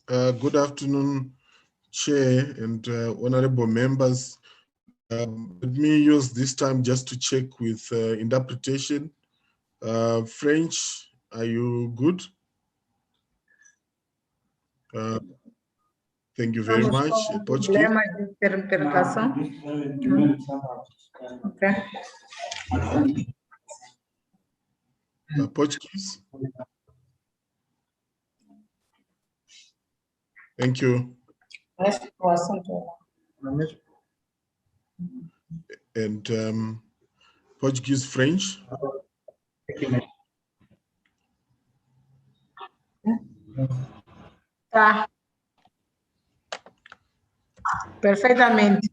Good afternoon, Chair and honorable members. Let me use this time just to check with interpretation. French, are you good? Thank you very much. Portuguese? Okay. Portuguese? Thank you. And Portuguese, French? Tá. Perfeitamente.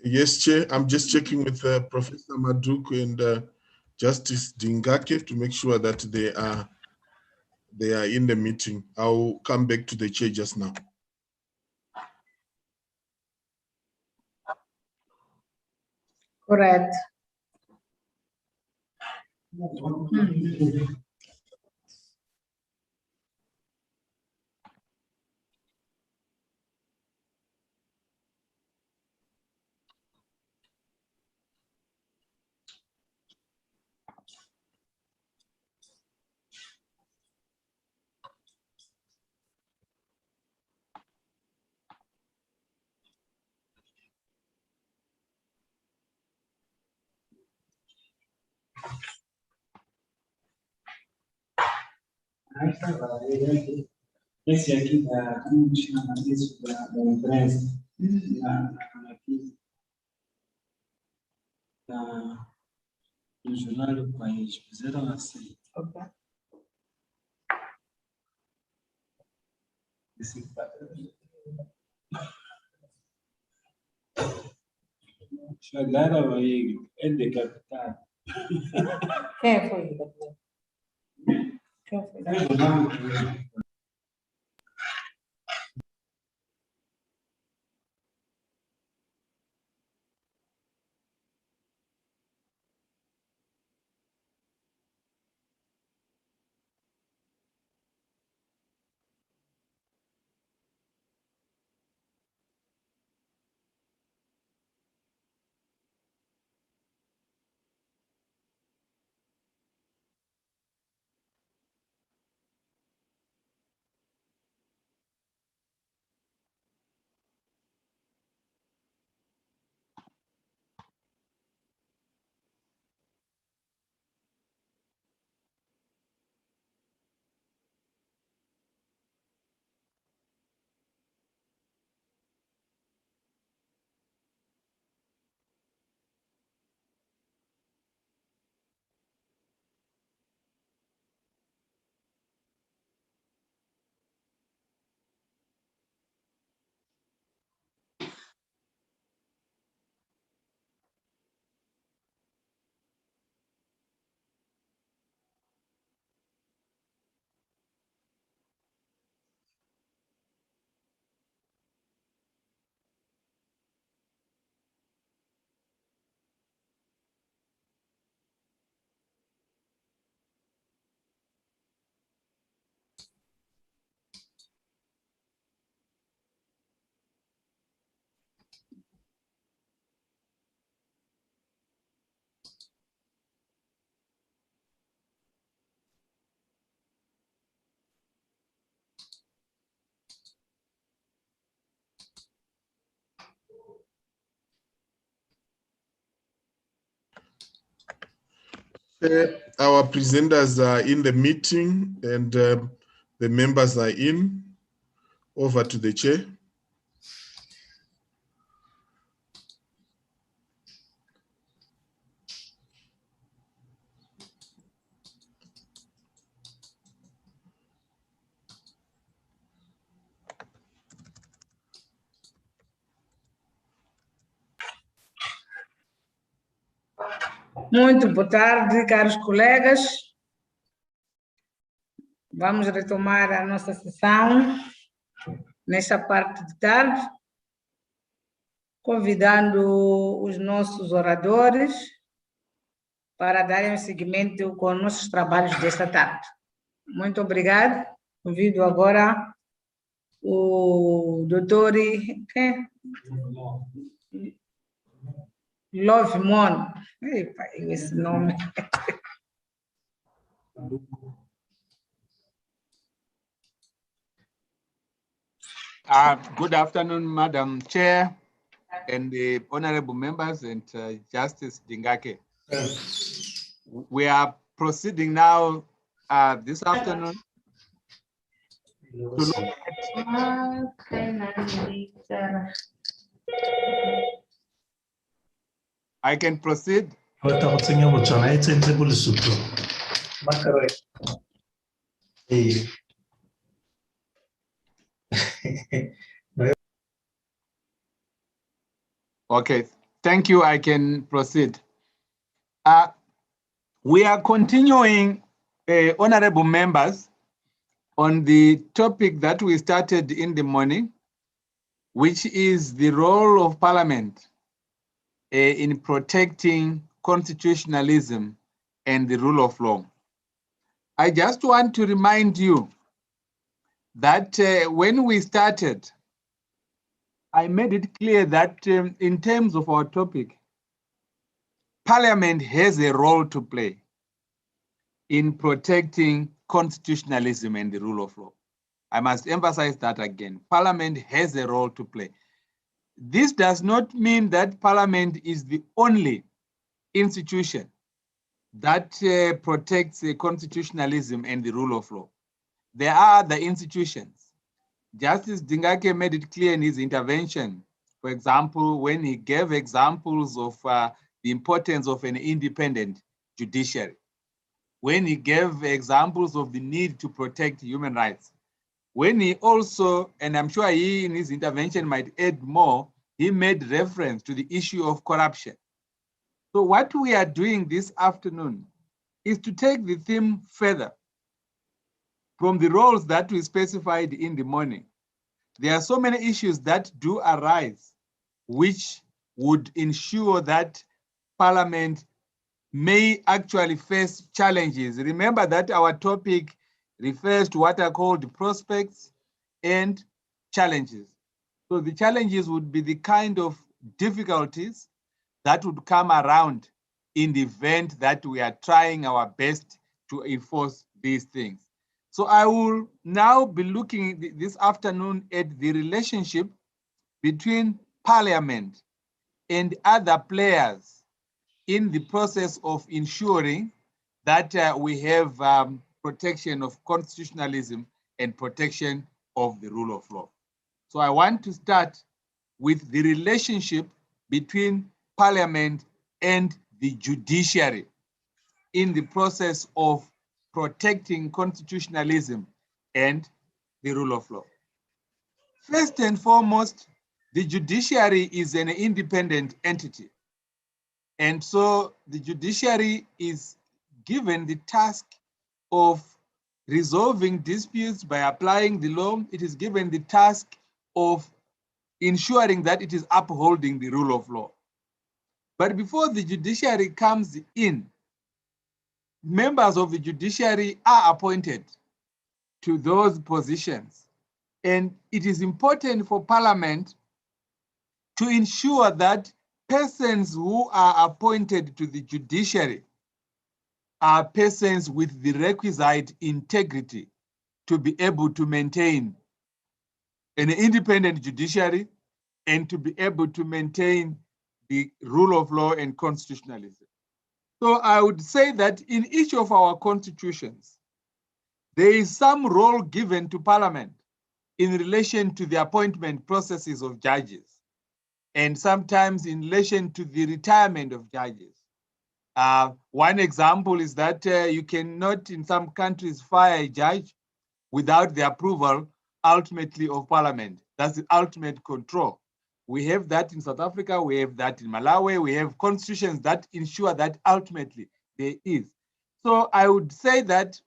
Yes, Chair. I'm just checking with Professor Maduk and Justice Dingake to make sure that they are in the meeting. I'll come back to the Chair just now. Correto. Esse aqui como chama isso da imprensa, no Jornal do País, fizeram assim. Okay. Chegaram aí, é decapitado. Quem foi? Quem foi? Our presenters are in the meeting and the members are in. Over to the chair. Muito boa tarde, caros colegas. Vamos retomar a nossa sessão nesta parte de tarde, convidando os nossos oradores para darem seguimento com nossos trabalhos desta tarde. Muito obrigado. Convido agora o doutor Love Mon. Esse nome. Good afternoon, Madam Chair and the honorable members and Justice Dingake. We are proceeding now this afternoon to look at... I can proceed. Okay, thank you. I can proceed. We are continuing, honorable members, on the topic that we started in the morning, which is the role of Parliament in protecting constitutionalism and the rule of law. I just want to remind you that when we started, I made it clear that in terms of our topic, Parliament has a role to play in protecting constitutionalism and the rule of law. I must emphasize that again. Parliament has a role to play. This does not mean that Parliament is the only institution that protects constitutionalism and the rule of law. There are other institutions. Justice Dingake made it clear in his intervention, for example, when he gave examples of the importance of an independent judiciary, when he gave examples of the need to protect human rights, when he also, and I'm sure he in his intervention might add more, he made reference to the issue of corruption. So what we are doing this afternoon is to take the theme further from the roles that we specified in the morning. There are so many issues that do arise, which would ensure that Parliament may actually face challenges. Remember that our topic refers to what are called prospects and challenges. So the challenges would be the kind of difficulties that would come around in the event that we are trying our best to enforce these things. So I will now be looking this afternoon at the relationship between Parliament and other players in the process of ensuring that we have protection of constitutionalism and protection of the rule of law. So I want to start with the relationship between Parliament and the judiciary in the process of protecting constitutionalism and the rule of law. First and foremost, the judiciary is an independent entity. And so the judiciary is given the task of resolving disputes by applying the law. It is given the task of ensuring that it is upholding the rule of law. But before the judiciary comes in, members of the judiciary are appointed to those positions. And it is important for Parliament to ensure that persons who are appointed to the judiciary are persons with the requisite integrity to be able to maintain an independent judiciary and to be able to maintain the rule of law and constitutionalism. So I would say that in each of our constitutions, there is some role given to Parliament in relation to the appointment processes of judges, and sometimes in relation to the retirement of judges. One example is that you cannot, in some countries, fire a judge without the approval, ultimately, of Parliament. That's the ultimate control. We have that in South Africa, we have that in Malawi, we have constitutions that ensure that ultimately there is. So I would say that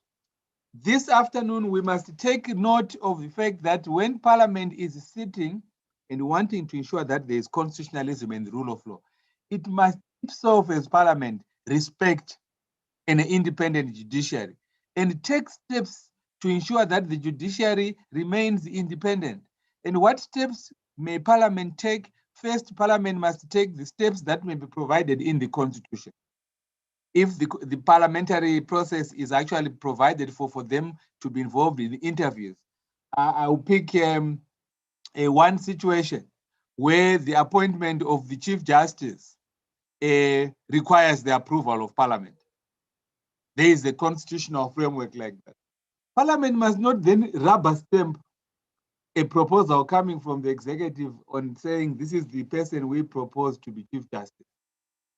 this afternoon, we must take note of the fact that when Parliament is sitting and wanting to ensure that there is constitutionalism and the rule of law, it must itself as Parliament respect an independent judiciary and take steps to ensure that the judiciary remains independent. And what steps may Parliament take? First, Parliament must take the steps that may be provided in the Constitution. If the parliamentary process is actually provided for them to be involved in the interviews. I will pick one situation where the appointment of the Chief Justice requires the approval of Parliament. There is a constitutional framework like that. Parliament must not then rubber stamp a proposal coming from the executive on saying this is the person we propose to be Chief Justice.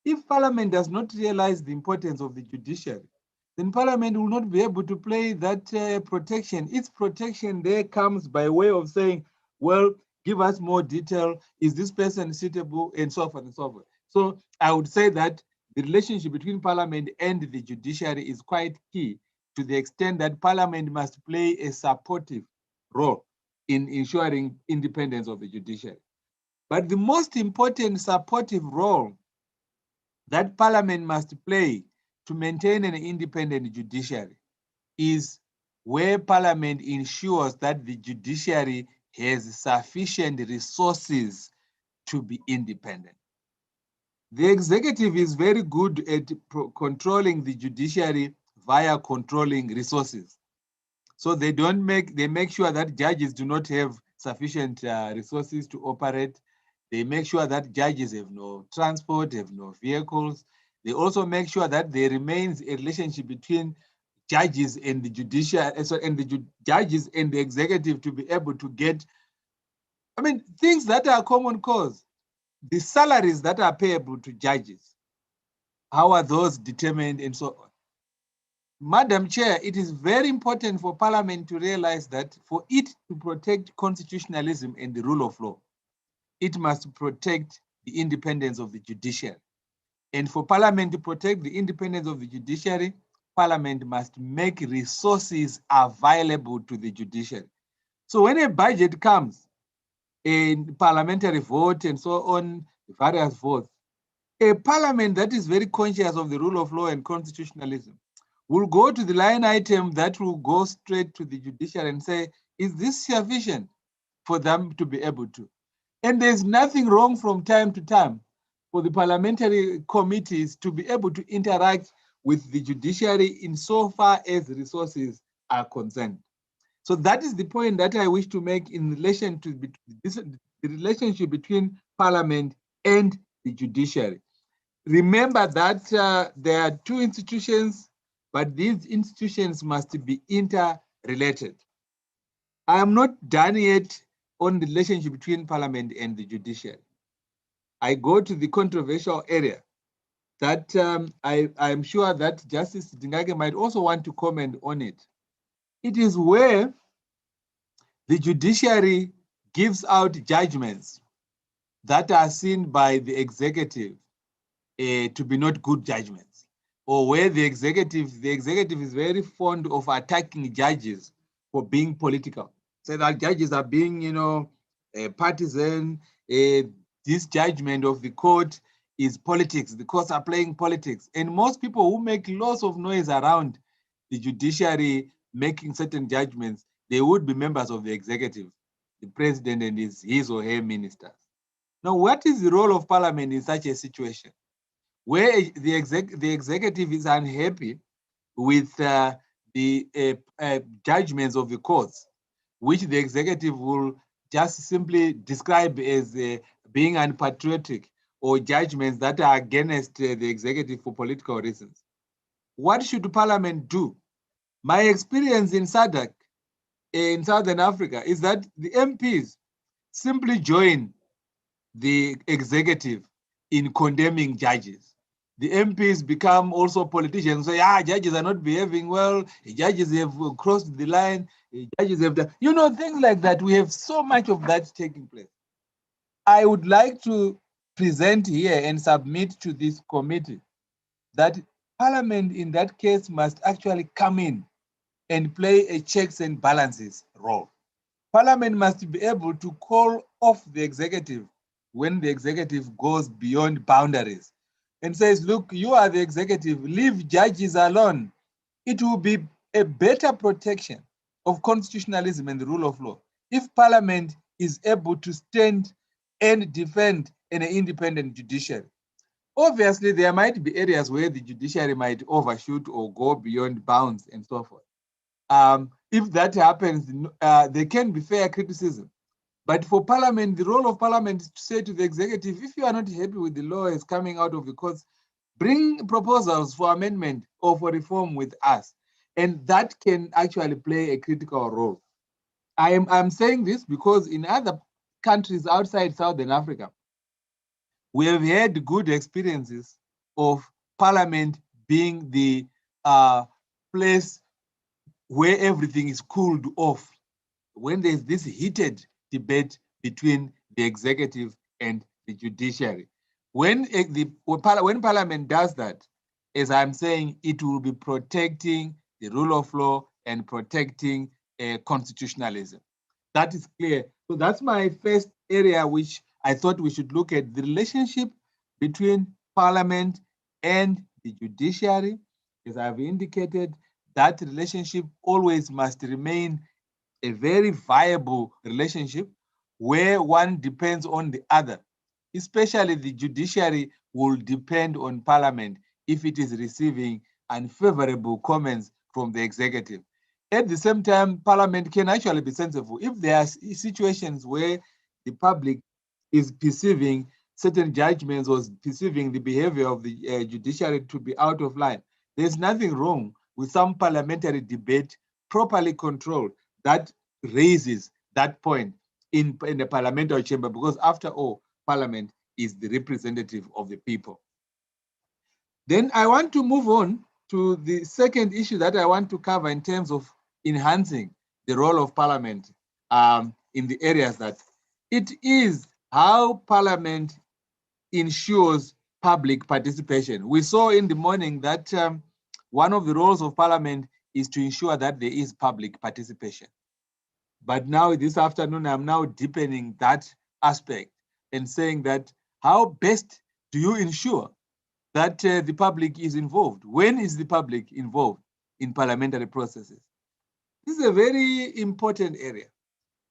If Parliament does not realize the importance of the judiciary, then Parliament will not be able to play that protection. Its protection there comes by way of saying, well, give us more detail. Is this person suitable? And so forth and so forth. So I would say that the relationship between Parliament and the judiciary is quite key, to the extent that Parliament must play a supportive role in ensuring independence of the judiciary. But the most important supportive role that Parliament must play to maintain an independent judiciary is where Parliament ensures that the judiciary has sufficient resources to be independent. The executive is very good at controlling the judiciary via controlling resources. So they make sure that judges do not have sufficient resources to operate. They make sure that judges have no transport, have no vehicles. They also make sure that there remains a relationship between judges and the judiciary, and the judges and the executive to be able to get, things that are common cause. The salaries that are payable to judges, how are those determined, and so on. Madam Chair, it is very important for Parliament to realize that for it to protect constitutionalism and the rule of law, it must protect the independence of the judiciary. And for Parliament to protect the independence of the judiciary, Parliament must make resources available to the judiciary. So when a budget comes, in parliamentary vote and so on, various votes, a Parliament that is very conscious of the rule of law and constitutionalism will go to the line item that will go straight to the judiciary and say, is this sufficient for them to be able to? And there's nothing wrong from time to time for the parliamentary committees to be able to interact with the judiciary insofar as resources are concerned. So that is the point that I wish to make in relation to the relationship between Parliament and the judiciary. Remember that there are two institutions, but these institutions must be interrelated. I am not done yet on the relationship between Parliament and the judiciary. I go to the controversial area that I'm sure that Justice Dingage might also want to comment on it. It is where the judiciary gives out judgments that are seen by the executive to be not good judgments, or where the executive is very fond of attacking judges for being political. So that judges are being, partisan. This judgment of the court is politics. The courts are playing politics. And most people who make lots of noise around the judiciary making certain judgments, they would be members of the executive, the president and his or her ministers. Now, what is the role of Parliament in such a situation where the executive is unhappy with the judgments of the courts, which the executive will just simply describe as being unpatriotic or judgments that are against the executive for political reasons. What should Parliament do? My experience in SADC, in Southern Africa, is that the MPs simply join the executive in condemning judges. The MPs become also politicians, say, judges are not behaving well, judges have crossed the line, judges have done, things like that. We have so much of that taking place. I would like to present here and submit to this committee that Parliament in that case must actually come in and play a checks and balances role. Parliament must be able to call off the executive when the executive goes beyond boundaries and says, look, you are the executive, leave judges alone. It will be a better protection of constitutionalism and the rule of law if Parliament is able to stand and defend an independent judiciary. Obviously, there might be areas where the judiciary might overshoot or go beyond bounds and so forth. If that happens, there can be fair criticism. But for Parliament, the role of Parliament is to say to the executive, if you are not happy with the laws coming out of the courts, bring proposals for amendment or for reform with us. And that can actually play a critical role. I'm saying this because in other countries outside Southern Africa, we have had good experiences of Parliament being the place where everything is cooled off when there's this heated debate between the executive and the judiciary. When Parliament does that, as I'm saying, it will be protecting the rule of law and protecting constitutionalism. That is clear. So that's my first area which I thought we should look at, the relationship between Parliament and the judiciary. As I've indicated, that relationship always must remain a very viable relationship where one depends on the other. Especially the judiciary will depend on Parliament if it is receiving unfavorable comments from the executive. At the same time, Parliament can actually be sensible. If there are situations where the public is perceiving certain judgments or perceiving the behavior of the judiciary to be out of line, there's nothing wrong with some parliamentary debate properly controlled that raises that point in the parliamentary chamber, because after all, Parliament is the representative of the people. Then I want to move on to the second issue that I want to cover in terms of enhancing the role of Parliament in the areas that it is how Parliament ensures public participation. We saw in the morning that one of the roles of Parliament is to ensure that there is public participation. But now this afternoon, I'm now deepening that aspect and saying that how best do you ensure that the public is involved? When is the public involved in parliamentary processes? This is a very important area.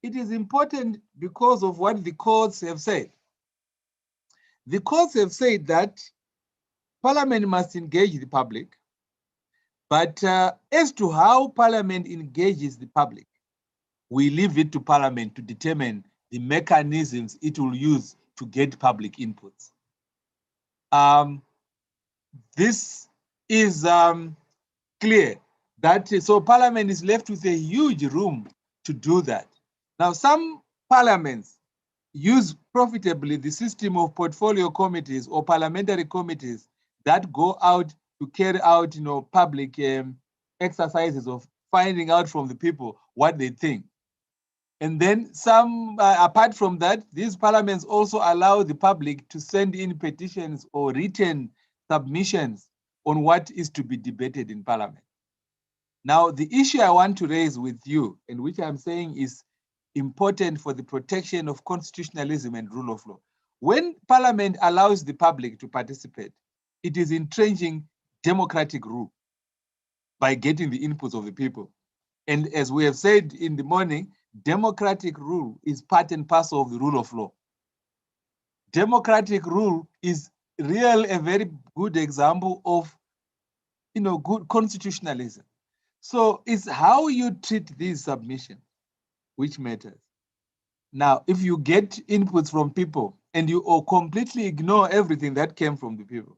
It is important because of what the courts have said. The courts have said that Parliament must engage the public, but as to how Parliament engages the public, we leave it to Parliament to determine the mechanisms it will use to get public inputs. This is clear that so Parliament is left with a huge room to do that. Now, some parliaments use profitably the system of portfolio committees or parliamentary committees that go out to carry out, public exercises of finding out from the people what they think. And then some, apart from that, these parliaments also allow the public to send in petitions or written submissions on what is to be debated in Parliament. Now, the issue I want to raise with you, and which I'm saying is important for the protection of constitutionalism and rule of law. When Parliament allows the public to participate, it is entrenching democratic rule by getting the inputs of the people. And as we have said in the morning, democratic rule is part and parcel of the rule of law. Democratic rule is a very good example of good constitutionalism. So it's how you treat these submissions which matters. Now, if you get inputs from people and you all completely ignore everything that came from the people.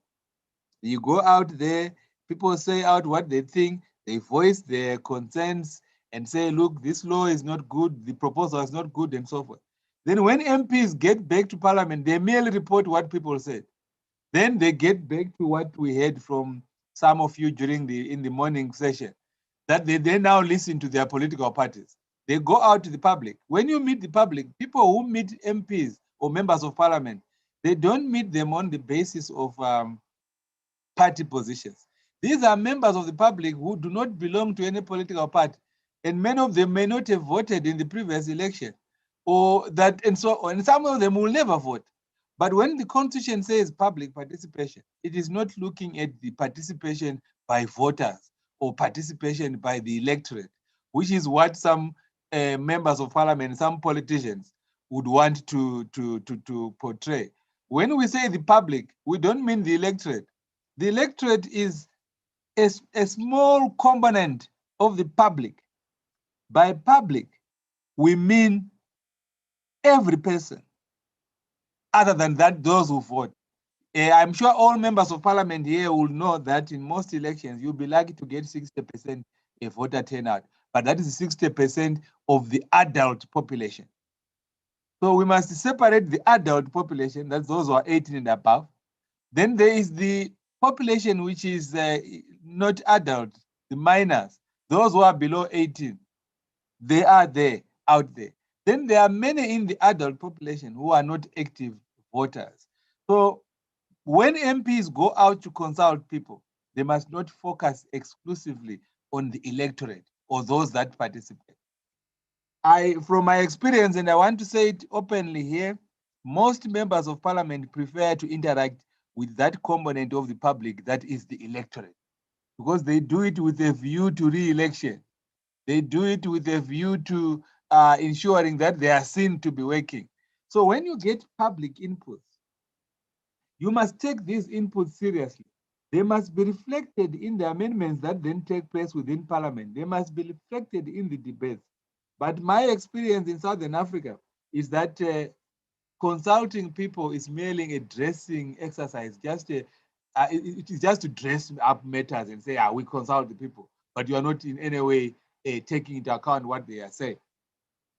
You go out there, people say out what they think, they voice their concerns and say, look, this law is not good, the proposal is not good, and so forth. Then when MPs get back to Parliament, they merely report what people said. Then they get back to what we heard from some of you during in the morning session, that they now listen to their political parties. They go out to the public. When you meet the public, people who meet MPs or members of Parliament, they don't meet them on the basis of party positions. These are members of the public who do not belong to any political party, and many of them may not have voted in the previous election, or that, and so on. And some of them will never vote. But when the Constitution says public participation, it is not looking at the participation by voters or participation by the electorate, which is what some members of Parliament, some politicians would want to portray. When we say the public, we don't mean the electorate. The electorate is a small component of the public. By public, we mean every person, other than that, those who vote. I'm sure all members of Parliament here will know that in most elections, you'll be lucky to get 60% voter turnout, but that is 60% of the adult population. So we must separate the adult population, that's those who are 18 and above. Then there is the population which is not adult, the minors, those who are below 18. They are there, out there. Then there are many in the adult population who are not active voters. So when MPs go out to consult people, they must not focus exclusively on the electorate or those that participate. From my experience, and I want to say it openly here, most members of Parliament prefer to interact with that component of the public that is the electorate, because they do it with a view to re-election. They do it with a view to ensuring that they are seen to be working. So when you get public inputs, you must take these inputs seriously. They must be reflected in the amendments that then take place within Parliament. They must be reflected in the debates. But my experience in Southern Africa is that consulting people is merely a dressing exercise. It is just to dress up matters and say, we consult the people, but you are not in any way taking into account what they are saying.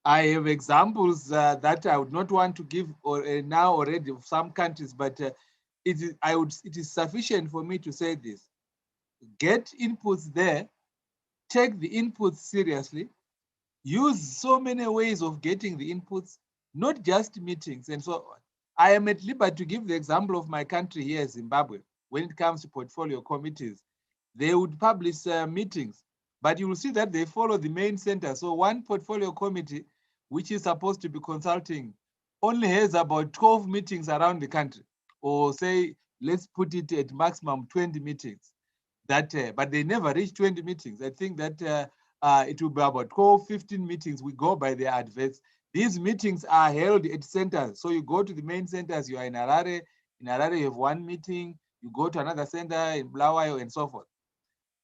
I have examples that I would not want to give now already of some countries, but it is sufficient for me to say this. Get inputs there, take the inputs seriously, use so many ways of getting the inputs, not just meetings and so on. I am at liberty to give the example of my country here, Zimbabwe. When it comes to portfolio committees, they would publish meetings, but you will see that they follow the main center. So one portfolio committee, which is supposed to be consulting, only has about 12 meetings around the country, or say, let's put it at maximum 20 meetings. But they never reach 20 meetings. I think that it will be about 12, 15 meetings. We go by their adverts. These meetings are held at centers. So you go to the main centers, you are in Harare. In Harare, you have one meeting. You go to another center in Bulawayo and so forth.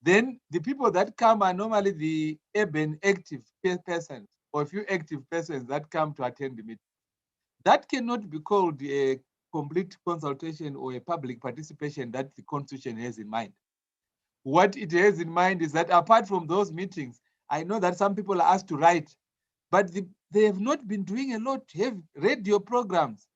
Then the people that come are normally the urban active persons, or a few active persons that come to attend the meeting. That cannot be called a complete consultation or a public participation that the Constitution has in mind. What it has in mind is that apart from those meetings, I know that some people are asked to write, but they have not been doing a lot. Have radio programs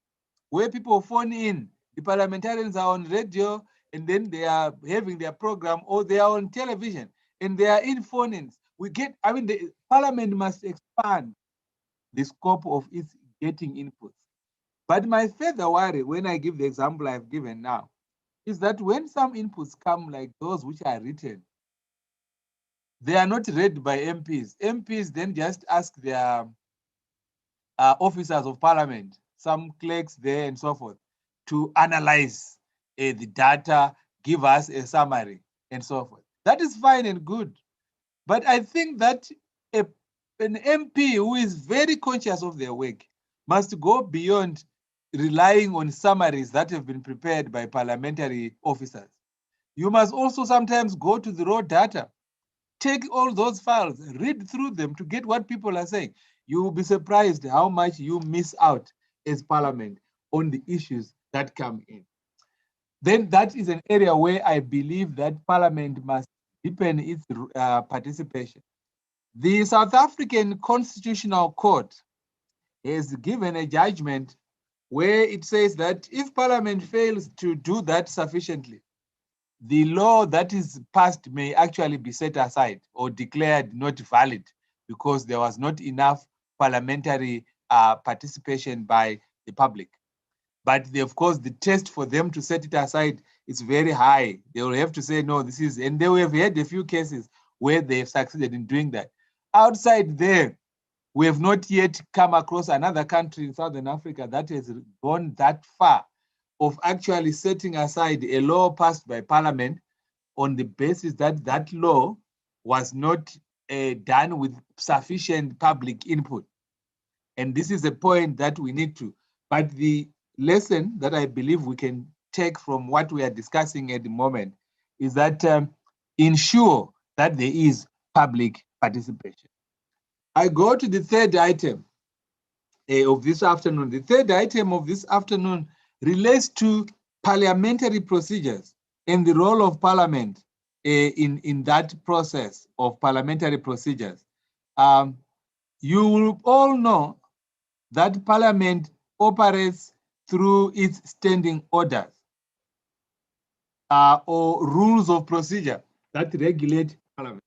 where people phone in. The parliamentarians are on radio, and then they are having their program, or they are on television, and they are in phone-ins. The Parliament must expand the scope of its getting inputs. But my further worry, when I give the example I've given now, is that when some inputs come like those which are written, they are not read by MPs. MPs then just ask their officers of Parliament, some clerks there and so forth, to analyze the data, give us a summary and so forth. That is fine and good. But I think that an MP who is very conscious of their work must go beyond relying on summaries that have been prepared by parliamentary officers. You must also sometimes go to the raw data, take all those files, read through them to get what people are saying. You will be surprised how much you miss out as Parliament on the issues that come in. Then that is an area where I believe that Parliament must deepen its participation. The South African Constitutional Court has given a judgment where it says that if Parliament fails to do that sufficiently, the law that is passed may actually be set aside or declared not valid because there was not enough parliamentary participation by the public. But of course, the test for them to set it aside is very high. They will have to say, no, this is, and they have had a few cases where they have succeeded in doing that. Outside there, we have not yet come across another country in Southern Africa that has gone that far of actually setting aside a law passed by Parliament on the basis that that law was not done with sufficient public input. And this is a point that we need to, but the lesson that I believe we can take from what we are discussing at the moment is that ensure that there is public participation. I go to the third item of this afternoon. The third item of this afternoon relates to parliamentary procedures and the role of Parliament in that process of parliamentary procedures. You will all know that Parliament operates through its standing orders or rules of procedure that regulate Parliament.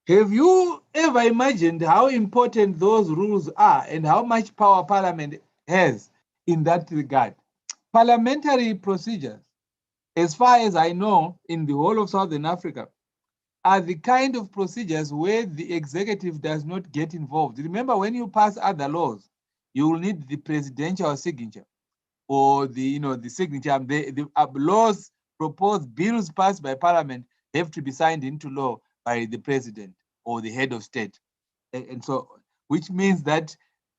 Have you ever imagined how important those rules are and how much power Parliament has in that regard? Parliamentary procedures, as far as I know, in the whole of Southern Africa, are the kind of procedures where the executive does not get involved. Remember, when you pass other laws, you will need the presidential signature or the signature. The laws proposed, bills passed by Parliament have to be signed into law by the president or the head of state. And so, which means that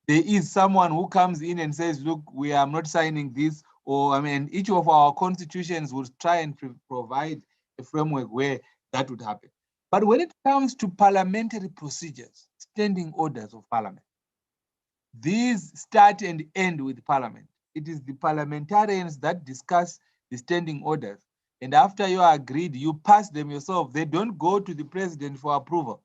there is someone who comes in and says, look, we are not signing this, or I mean, each of our constitutions will try and provide a framework where that would happen. But when it comes to parliamentary procedures, standing orders of Parliament, these start and end with Parliament. It is the parliamentarians that discuss the standing orders. And after you are agreed, you pass them yourself. They don't go to the president for approval.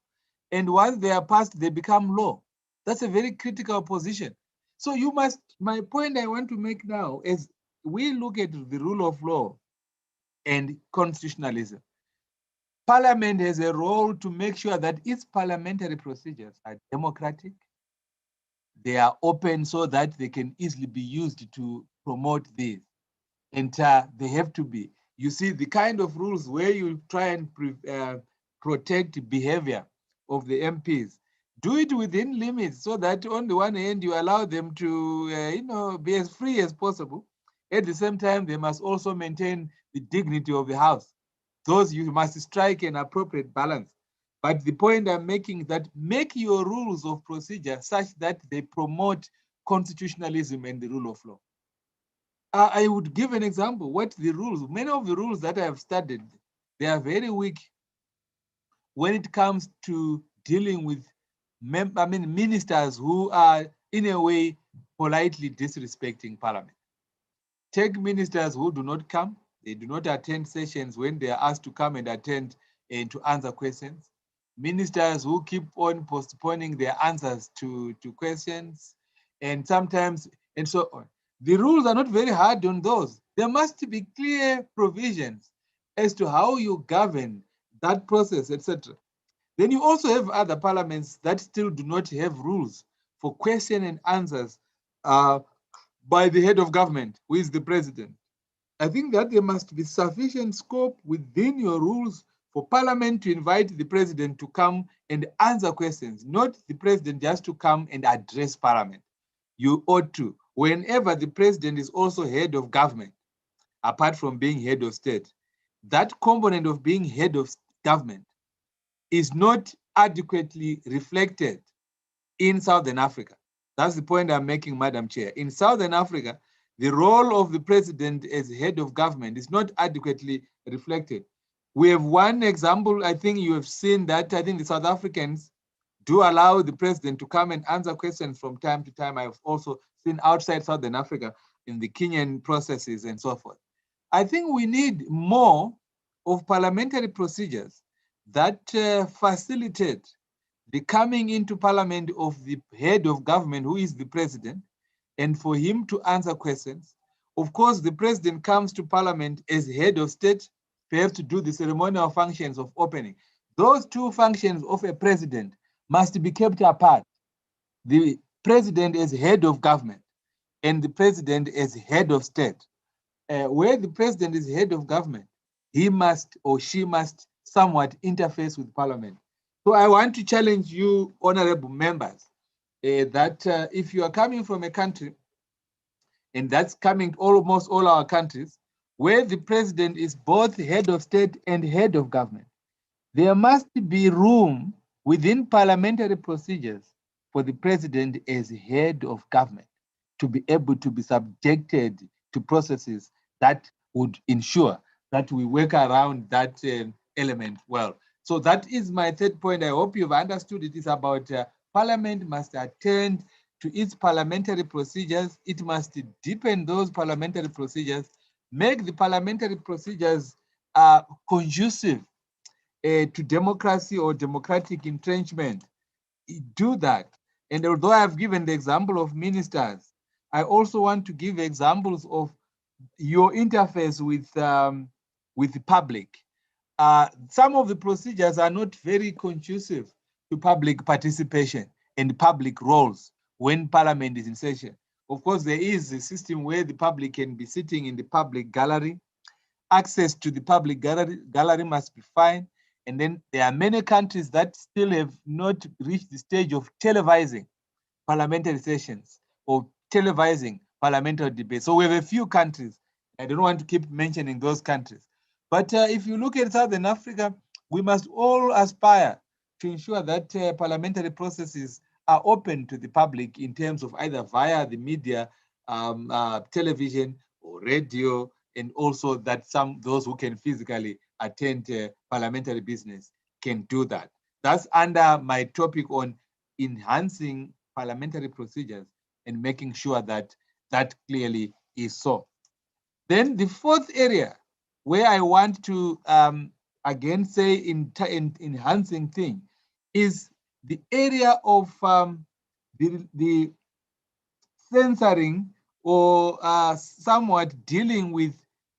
And once they are passed, they become law. That's a very critical position. So you must, my point I want to make now is we look at the rule of law and constitutionalism. Parliament has a role to make sure that its parliamentary procedures are democratic. They are open so that they can easily be used to promote this. And they have to be. You see, the kind of rules where you try and protect behavior of the MPs, do it within limits so that on the one hand, you allow them to be as free as possible. At the same time, they must also maintain the dignity of the House. Those you must strike an appropriate balance. But the point I'm making is that make your rules of procedure such that they promote constitutionalism and the rule of law. I would give an example. What the rules, many of the rules that I have studied, they are very weak when it comes to dealing with ministers who are in a way politely disrespecting Parliament. Take ministers who do not come, they do not attend sessions when they are asked to come and attend and to answer questions. Ministers who keep on postponing their answers to questions, and sometimes, and so on. The rules are not very hard on those. There must be clear provisions as to how you govern that process, etc. Then you also have other parliaments that still do not have rules for question and answers by the head of government, who is the president. I think that there must be sufficient scope within your rules for Parliament to invite the president to come and answer questions, not the president just to come and address Parliament. You ought to, whenever the president is also head of government, apart from being head of state, that component of being head of government is not adequately reflected in Southern Africa. That's the point I'm making, Madam Chair. In Southern Africa, the role of the president as head of government is not adequately reflected. We have one example, I think you have seen that, I think the South Africans do allow the president to come and answer questions from time to time. I've also seen outside Southern Africa in the Kenyan processes and so forth. I think we need more of parliamentary procedures that facilitate the coming into parliament of the head of government, who is the president, and for him to answer questions. Of course, the president comes to parliament as head of state, perhaps to do the ceremonial functions of opening. Those two functions of a president must be kept apart. The president as head of government and the president as head of state. Where the president is head of government, he must or she must somewhat interface with parliament. So I want to challenge you, honorable members, that if you are coming from a country, and that's coming to almost all our countries, where the president is both head of state and head of government, there must be room within parliamentary procedures for the president as head of government to be able to be subjected to processes that would ensure that we work around that element well. So that is my third point. I hope you've understood it is about parliament must attend to its parliamentary procedures. It must deepen those parliamentary procedures, make the parliamentary procedures conducive to democracy or democratic entrenchment. Do that. And although I've given the example of ministers, I also want to give examples of your interface with the public. Some of the procedures are not very conducive to public participation and public roles when parliament is in session. Of course, there is a system where the public can be sitting in the public gallery. Access to the public gallery must be fine. And then there are many countries that still have not reached the stage of televising parliamentary sessions or televising parliamentary debates. So we have a few countries. I don't want to keep mentioning those countries. But if you look at Southern Africa, we must all aspire to ensure that parliamentary processes are open to the public in terms of either via the media, television or radio, and also that those who can physically attend parliamentary business can do that. That's under my topic on enhancing parliamentary procedures and making sure that that clearly is so. Then the fourth area where I want to again say in enhancing thing is the area of the censoring or somewhat dealing with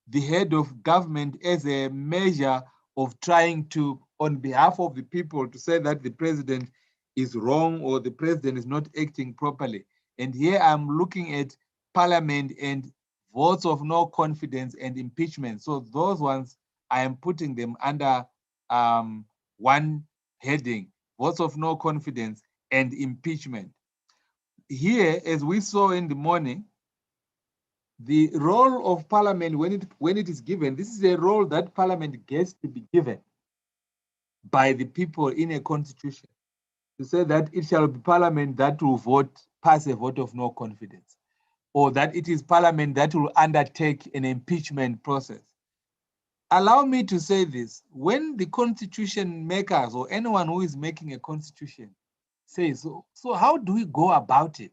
the head of government as a measure of trying to, on behalf of the people, to say that the president is wrong or the president is not acting properly. And here I'm looking at parliament and votes of no confidence and impeachment. So those ones, I am putting them under one heading, votes of no confidence and impeachment. Here, as we saw in the morning, the role of parliament when it is given, this is a role that parliament gets to be given by the people in a constitution, to say that it shall be parliament that will pass a vote of no confidence, or that it is parliament that will undertake an impeachment process. Allow me to say this: when the constitution makers or anyone who is making a constitution says, so how do we go about it?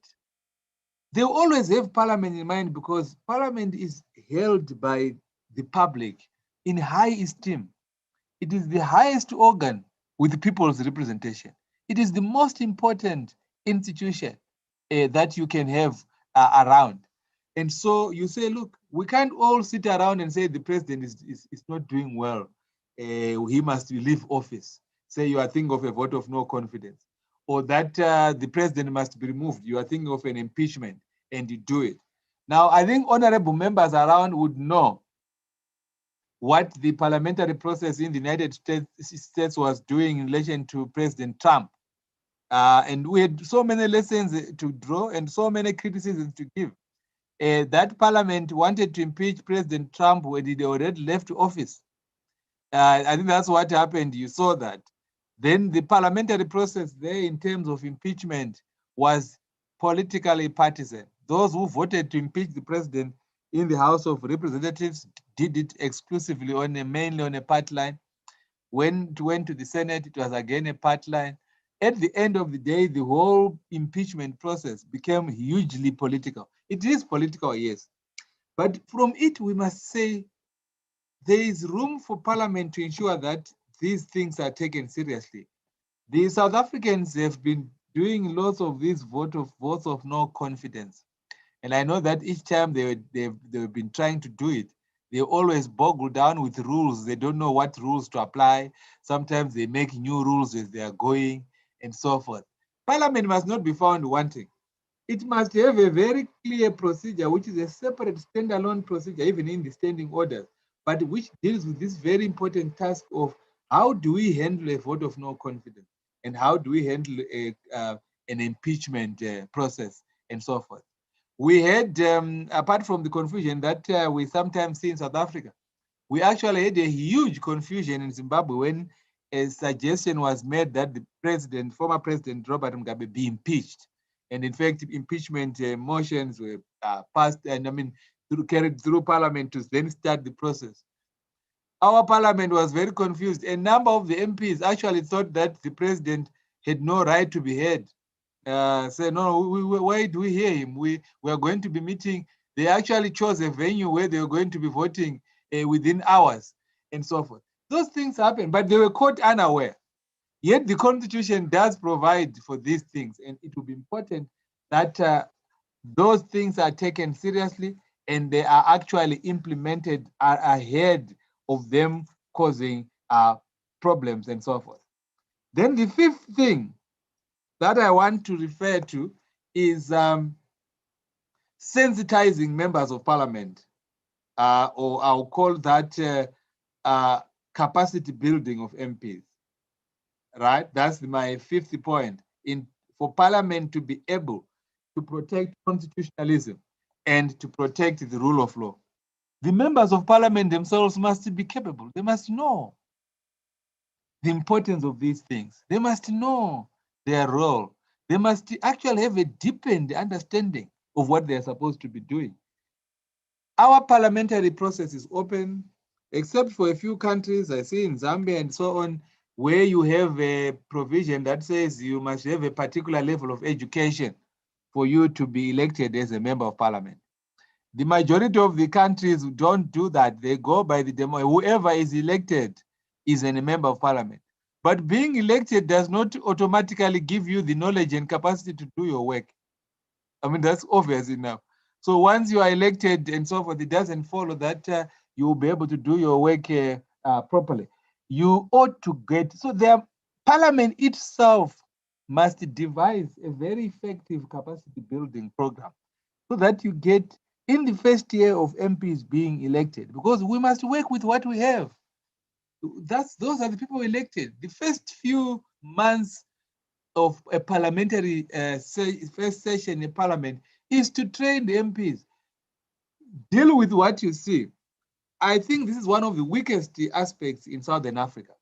They always have parliament in mind, because parliament is held by the public in high esteem. It is the highest organ with people's representation. It is the most important institution that you can have around. And so you say, look, we can't all sit around and say the president is not doing well. He must leave office. Say you are thinking of a vote of no confidence, or that the president must be removed. You are thinking of an impeachment, and you do it. Now, I think honorable members around would know what the parliamentary process in the United States was doing in relation to President Trump. And we had so many lessons to draw and so many criticisms to give. That parliament wanted to impeach President Trump when he already left office. I think that's what happened. You saw that. Then the parliamentary process there in terms of impeachment was politically partisan. Those who voted to impeach the president in the House of Representatives did it exclusively mainly on a party line. When it went to the Senate, it was again a party line. at the end of the day, the whole impeachment process became hugely political. It is political, yes. But from it, we must say there is room for Parliament to ensure that these things are taken seriously. The South Africans have been doing lots of these votes of no confidence. And I know that each time they've been trying to do it, they always boggle down with rules. They don't know what rules to apply. Sometimes they make new rules as they are going and so forth. Parliament must not be found wanting. It must have a very clear procedure, which is a separate standalone procedure, even in the standing orders, but which deals with this very important task of how do we handle a vote of no confidence and how do we handle an impeachment process and so forth. We had, apart from the confusion that we sometimes see in South Africa, we actually had a huge confusion in Zimbabwe when a suggestion was made that the president, former President Robert Mugabe, be impeached. And in fact, impeachment motions were passed and carried through Parliament to then start the process. Our Parliament was very confused. A number of the MPs actually thought that the president had no right to be heard. Say, no, why do we hear him? We are going to be meeting. They actually chose a venue where they were going to be voting within hours and so forth. Those things happen, but they were caught unaware. Yet the Constitution does provide for these things, and it will be important that those things are taken seriously and they are actually implemented ahead of them causing problems and so forth. Then the fifth thing that I want to refer to is sensitizing members of Parliament, or I'll call that capacity building of MPs. Right? That's my fifth point. For Parliament to be able to protect constitutionalism and to protect the rule of law, the members of Parliament themselves must be capable. They must know the importance of these things. They must know their role. They must actually have a deepened understanding of what they're supposed to be doing. Our parliamentary process is open, except for a few countries, I see in Zambia and so on, where you have a provision that says you must have a particular level of education for you to be elected as a member of Parliament. The majority of the countries don't do that. They go by the demo. Whoever is elected is a member of Parliament. But being elected does not automatically give you the knowledge and capacity to do your work. I mean, that's obvious enough. So once you are elected and so forth, it doesn't follow that you will be able to do your work properly. You ought to get, so the Parliament itself must devise a very effective capacity building program so that you get in the first year of MPs being elected, because we must work with what we have. Those are the people elected. The first few months of a parliamentary first session in Parliament is to train the MPs. Deal with what you see. I think this is one of the weakest aspects in Southern Africa.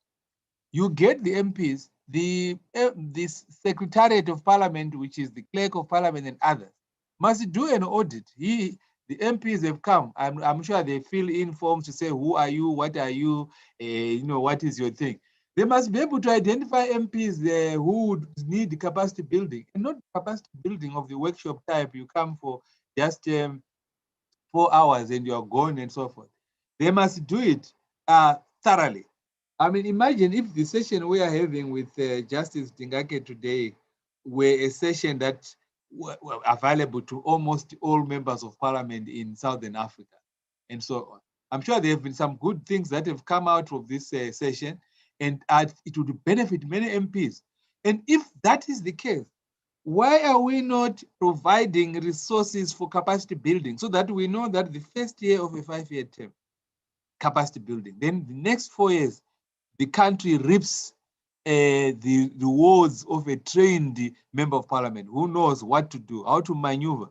You get the MPs, this Secretariat of Parliament, which is the Clerk of Parliament and others, must do an audit. The MPs have come. I'm sure they fill in forms to say, who are you, what are you, what is your thing. They must be able to identify MPs who would need capacity building, and not capacity building of the workshop type. You come for just 4 hours and you're gone and so forth. They must do it thoroughly. I mean, imagine if the session we are having with Justice Dingake today were a session that were available to almost all members of Parliament in Southern Africa and so on. I'm sure there have been some good things that have come out of this session, and it would benefit many MPs. And if that is the case, why are we not providing resources for capacity building so that we know that the first year of a 5-year term, capacity building, then the next 4 years, the country reaps the rewards of a trained member of Parliament who knows what to do, how to maneuver.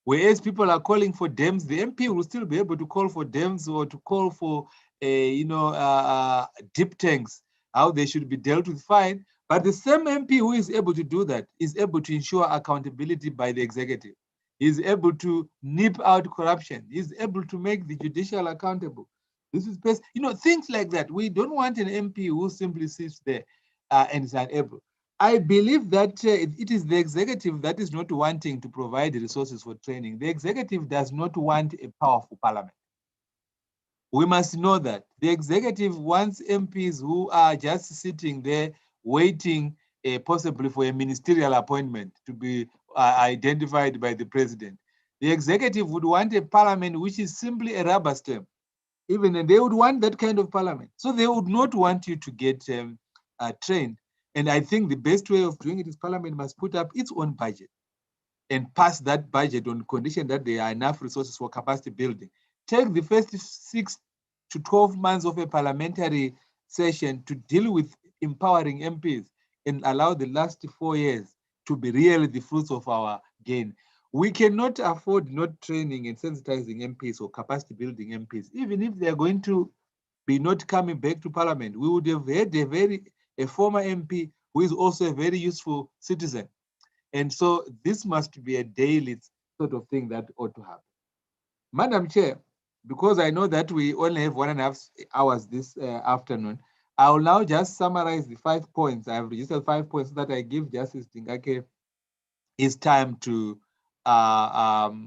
Whereas people are calling for dams, the MP will still be able to call for dams or to call for, deep tanks, how they should be dealt with, fine. But the same MP who is able to do that is able to ensure accountability by the executive. Is able to nip out corruption. Is able to make the judicial accountable. This is best, things like that. We don't want an MP who simply sits there and is unable. I believe that it is the executive that is not wanting to provide resources for training. The executive does not want a powerful parliament. We must know that the executive wants MPs who are just sitting there waiting possibly for a ministerial appointment to be identified by the president. The executive would want a parliament which is simply a rubber stamp. Even they would want that kind of parliament. So they would not want you to get trained. And I think the best way of doing it is parliament must put up its own budget and pass that budget on condition that there are enough resources for capacity building. Take the first 6 to 12 months of a parliamentary session to deal with empowering MPs and allow the last 4 years to be really the fruits of our gain. We cannot afford not training and sensitizing MPs or capacity building MPs, even if they are going to be not coming back to parliament. We would have had a former MP who is also a very useful citizen. And so this must be a daily sort of thing that ought to happen. Madam Chair, because I know that we only have 1.5 hours this afternoon, I will now just summarize the 5 points. I have registered 5 points that I give Justice Tingake his time to it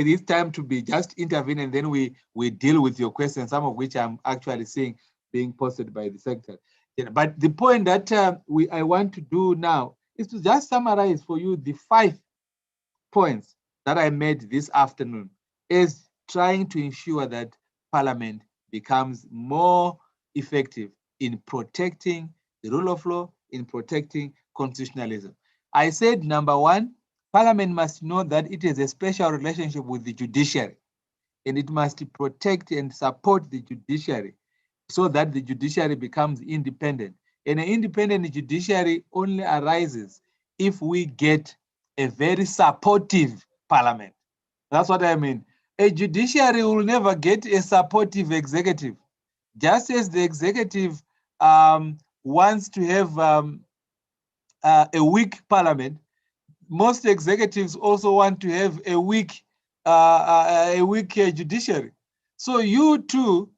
is time to be just intervene, and then we deal with your questions, some of which I'm actually seeing being posted by the secretary. Yeah, but the point that I want to do now is to just summarize for you the 5 points that I made this afternoon, is trying to ensure that Parliament becomes more effective in protecting the rule of law, in protecting constitutionalism. I said, number 1, Parliament must know that it has a special relationship with the judiciary, and it must protect and support the judiciary so that the judiciary becomes independent. And an independent judiciary only arises if we get a very supportive parliament. That's what I mean. A judiciary will never get a supportive executive. Just as the executive wants to have a weak parliament, most executives also want to have a weak judiciary. So you too,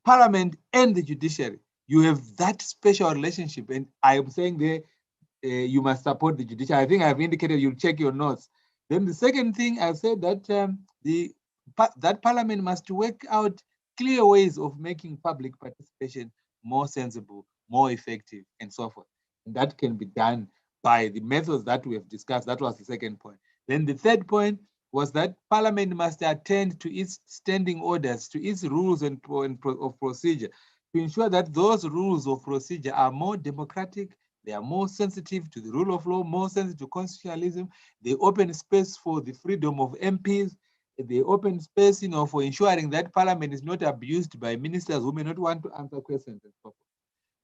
Parliament and the judiciary, you have that special relationship. And I am saying there, you must support the judiciary. I think I've indicated you'll check your notes. Then the second thing, I've said that that Parliament must work out clear ways of making public participation more sensible, more effective, and so forth. And that can be done by the methods that we have discussed. That was the second point. Then the third point was that Parliament must attend to its standing orders, to its rules of procedure, to ensure that those rules of procedure are more democratic, they are more sensitive to the rule of law, more sensitive to constitutionalism. They open space for the freedom of MPs. They open space, for ensuring that Parliament is not abused by ministers who may not want to answer questions and so forth.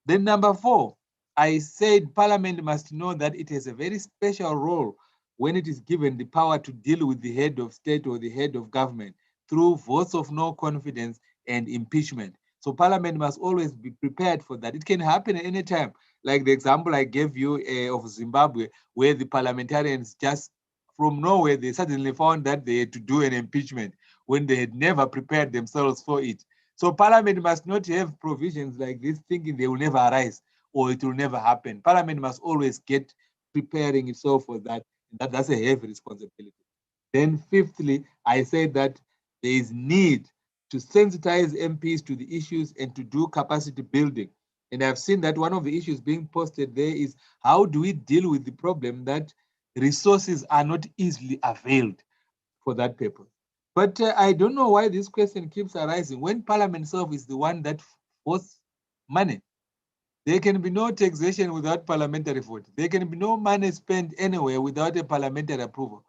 Then number 4, I said Parliament must know that it has a very special role when it is given the power to deal with the head of state or the head of government through votes of no confidence and impeachment. So Parliament must always be prepared for that. It can happen at any time. Like the example I gave you of Zimbabwe, where the parliamentarians just from nowhere, they suddenly found that they had to do an impeachment when they had never prepared themselves for it. So Parliament must not have provisions like this thinking they will never arise or it will never happen. Parliament must always get preparing itself for that. That's a heavy responsibility. Then fifthly, I said that there is need to sensitize MPs to the issues and to do capacity building. And I've seen that one of the issues being posted there is how do we deal with the problem that resources are not easily availed for that purpose. But I don't know why this question keeps arising when Parliament itself is the one that votes money. There can be no taxation without parliamentary vote. There can be no money spent anywhere without a parliamentary approval.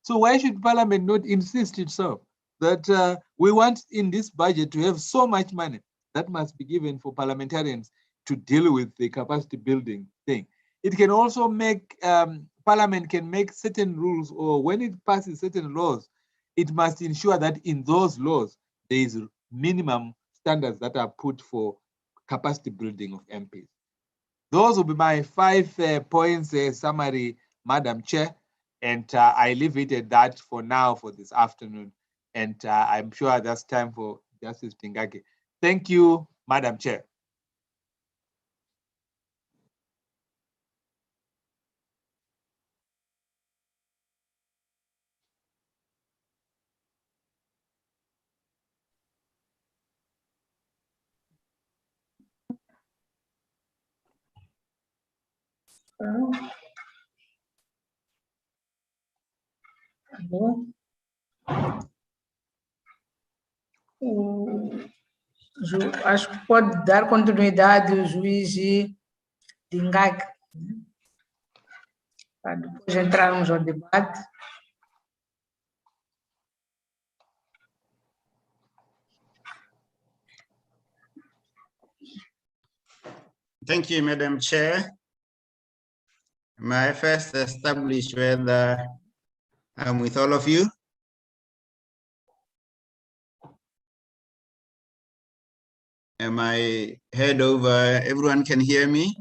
So why should Parliament not insist itself that we want in this budget to have so much money that must be given for parliamentarians to deal with the capacity building thing? It can also make, Parliament can make certain rules, or when it passes certain laws, it must ensure that in those laws, there is minimum standards that are put for capacity building of MPs. Those will be my 5 points summary, Madam Chair, and I leave it at that for now for this afternoon. And I'm sure that's time for Justice Tingake. Thank you, Madam Chair. Acho que pode dar continuidade o juiz Dingag, para depois entrarmos ao debate. Thank you, Madam Chair. May I first establish whether I'm with all of you? Am I heard over? Everyone can hear me?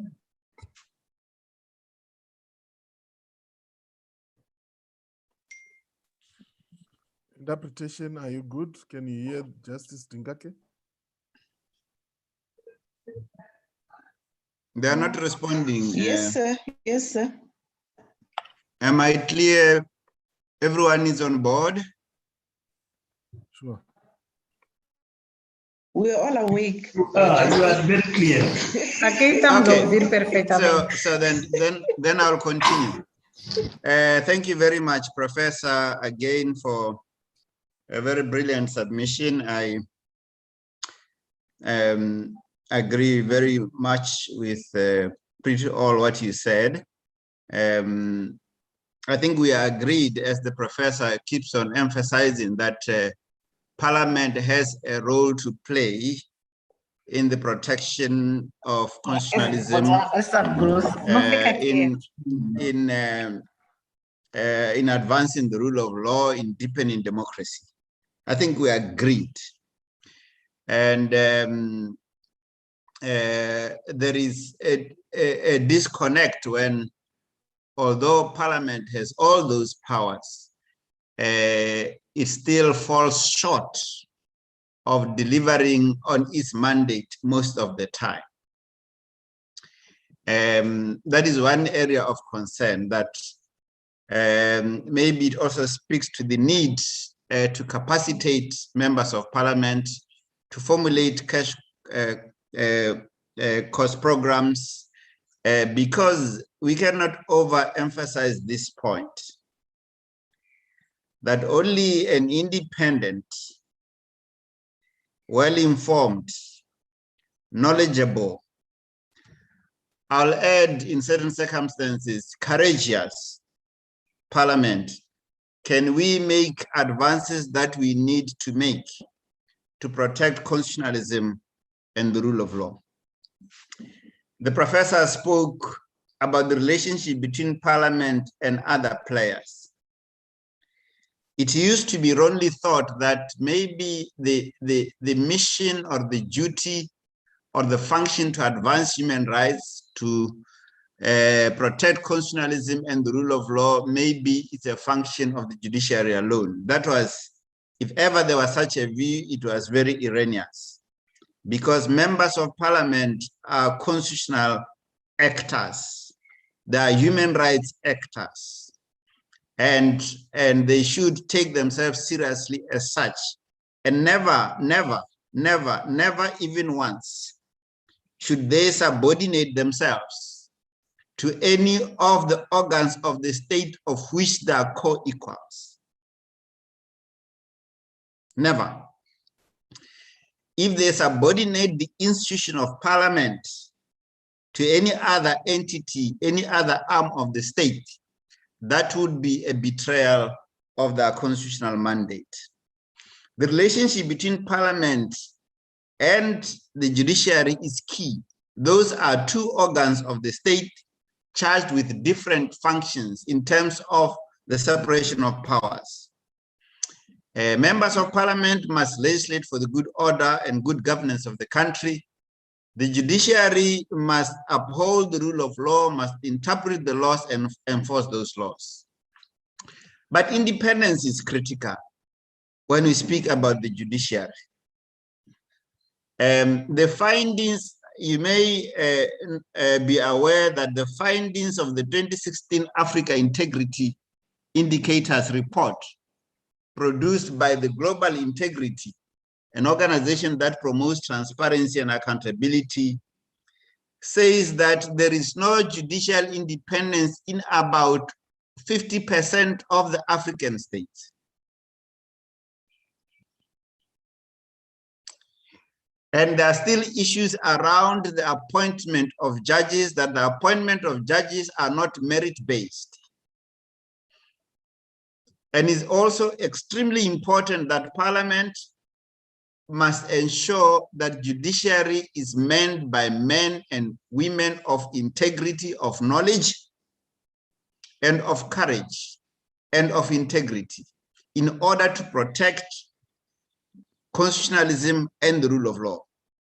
Interpretation, are you good? Can you hear Justice Dingake? They are not responding. Yes, sir. Yes, sir. Am I clear? Everyone is on board? Sure. We're all awake. You are very clear. Aqui estamos a ouvir Okay. perfeitamente. So then I'll continue. Thank you very much, Professor, again for a very brilliant submission. I agree very much with pretty all what you said. I think we are agreed, as the professor keeps on emphasizing, that Parliament has a role to play in the protection of constitutionalism, in advancing the rule of law, in deepening democracy. I think we agreed. And there is a disconnect when, although Parliament has all those powers, it still falls short of delivering on its mandate most of the time. That is one area of concern that maybe it also speaks to the need to capacitate members of Parliament to formulate cash cost programs, because we cannot overemphasize this point, that only an independent, well-informed, knowledgeable, I'll add in certain circumstances, courageous Parliament can we make advances that we need to make to protect constitutionalism and the rule of law. The professor spoke about the relationship between Parliament and other players. It used to be wrongly thought that maybe the mission or the duty or the function to advance human rights, to protect constitutionalism and the rule of law, maybe it's a function of the judiciary alone. That was, if ever there was such a view, it was very erroneous, because members of Parliament are constitutional actors. They are human rights actors, and they should take themselves seriously as such, and never even once should they subordinate themselves to any of the organs of the state of which they are co-equals. Never. If they subordinate the institution of Parliament to any other entity, any other arm of the state, that would be a betrayal of their constitutional mandate. The relationship between Parliament and the judiciary is key. Those are two organs of the state charged with different functions in terms of the separation of powers. Members of Parliament must legislate for the good order and good governance of the country. The judiciary must uphold the rule of law, must interpret the laws and enforce those laws. But independence is critical when we speak about the judiciary. The findings, you may be aware that the findings of the 2016 Africa Integrity Indicators report produced by the Global Integrity, an organization that promotes transparency and accountability, says that there is no judicial independence in about 50% of the African states. And there are still issues around the appointment of judges, that the appointment of judges are not merit-based. And it's also extremely important that Parliament must ensure that judiciary is manned by men and women of integrity, of knowledge, and of courage, and of integrity, in order to protect constitutionalism and the rule of law.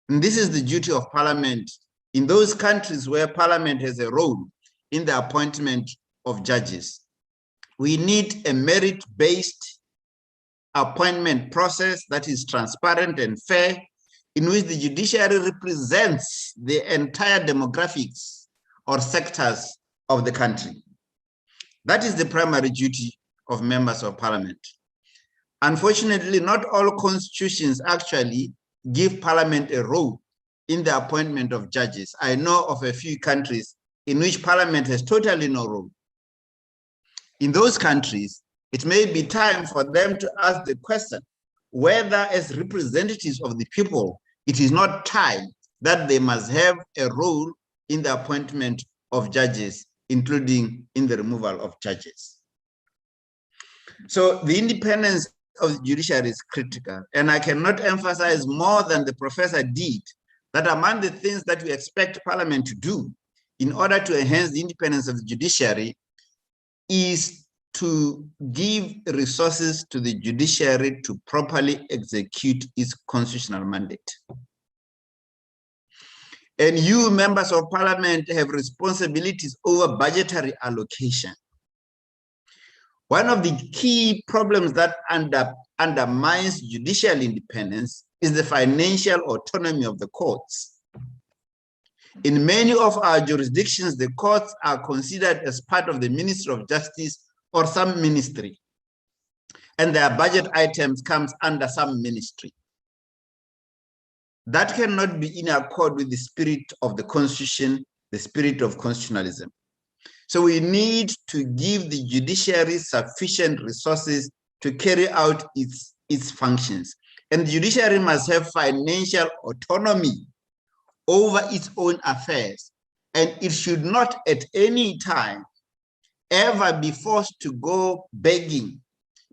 And this is the duty of Parliament in those countries where Parliament has a role in the appointment of judges. We need a merit-based appointment process that is transparent and fair, in which the judiciary represents the entire demographics or sectors of the country. That is the primary duty of members of Parliament. Unfortunately, not all constitutions actually give Parliament a role in the appointment of judges. I know of a few countries in which Parliament has totally no role. In those countries, it may be time for them to ask the question whether, as representatives of the people, it is not time that they must have a role in the appointment of judges, including in the removal of judges. So the independence of the judiciary is critical, and I cannot emphasize more than the professor did that among the things that we expect Parliament to do in order to enhance the independence of the judiciary is to give resources to the judiciary to properly execute its constitutional mandate. And you, members of Parliament, have responsibilities over budgetary allocation. One of the key problems that undermines judicial independence is the financial autonomy of the courts. In many of our jurisdictions, the courts are considered as part of the Ministry of Justice or some ministry, and their budget items comes under some ministry. That cannot be in accord with the spirit of the Constitution, the spirit of constitutionalism. So we need to give the judiciary sufficient resources to carry out its functions. And the judiciary must have financial autonomy over its own affairs. And it should not at any time ever be forced to go begging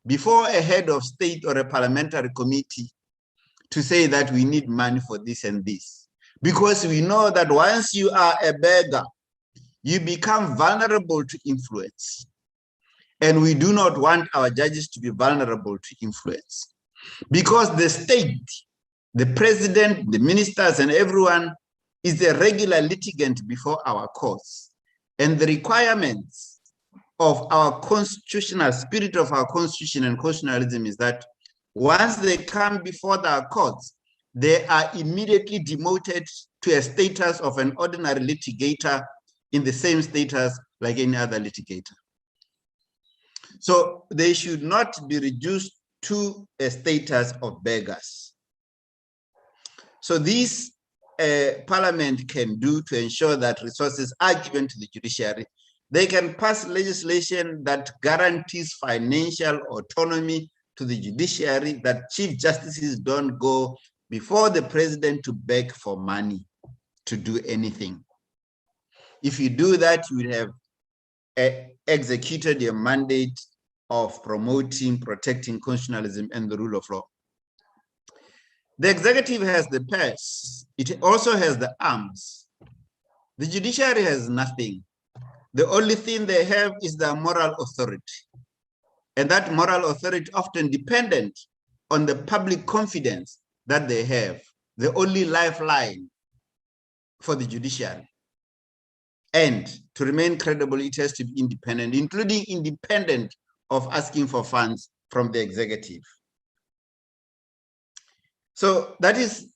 before a head of state or a parliamentary committee to say that we need money for this and this. Because we know that once you are a beggar, you become vulnerable to influence. And we do not want our judges to be vulnerable to influence. Because the state, the president, the ministers, and everyone is a regular litigant before our courts. And the requirements of our constitutional spirit of our constitution and constitutionalism is that once they come before our courts, they are immediately demoted to a status of an ordinary litigator in the same status like any other litigator. So they should not be reduced to a status of beggars. So this Parliament can do to ensure that resources are given to the judiciary. They can pass legislation that guarantees financial autonomy to the judiciary, that chief justices don't go before the president to beg for money to do anything. If you do that, you will have executed your mandate of promoting, protecting constitutionalism and the rule of law. The executive has the purse. It also has the arms. The judiciary has nothing. The only thing they have is their moral authority. And that moral authority often dependent on the public confidence that they have, the only lifeline for the judiciary. And to remain credible, it has to be independent, including independent of asking for funds from the executive. So that is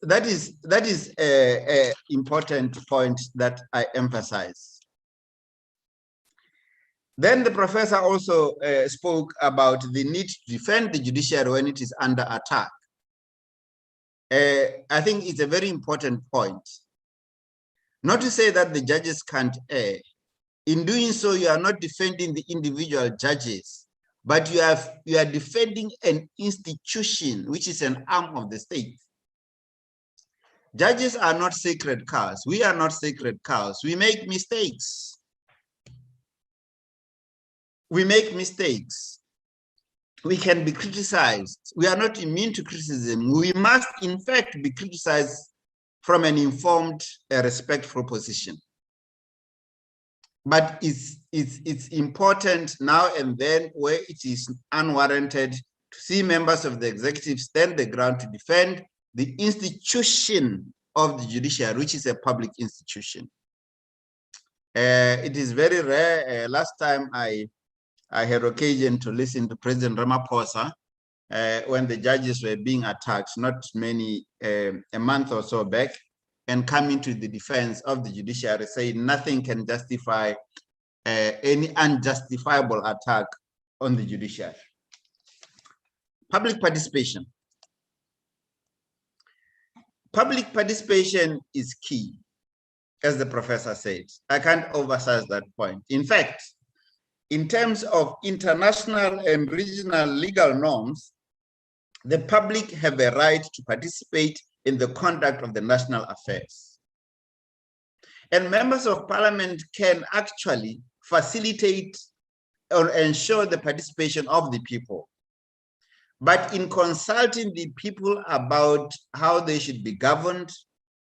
an important point that I emphasize. Then the professor also spoke about the need to defend the judiciary when it is under attack. I think it's a very important point. Not to say that the judges can't err. In doing so, you are not defending the individual judges, but you are defending an institution, which is an arm of the state. Judges are not sacred cows. We are not sacred cows. We make mistakes. We make mistakes. We can be criticized. We are not immune to criticism. We must, in fact, be criticized from an informed, respectful position. But it's important now and then, where it is unwarranted, to see members of the executive stand the ground to defend the institution of the judiciary, which is a public institution. It is very rare. Last time I had occasion to listen to President Ramaphosa when the judges were being attacked, not many, a month or so back, and coming to the defense of the judiciary, saying nothing can justify any unjustifiable attack on the judiciary. Public participation. Public participation is key, as the professor said. I can't emphasize that point. In fact, in terms of international and regional legal norms, the public have a right to participate in the conduct of the national affairs. And members of parliament can actually facilitate or ensure the participation of the people. But in consulting the people about how they should be governed,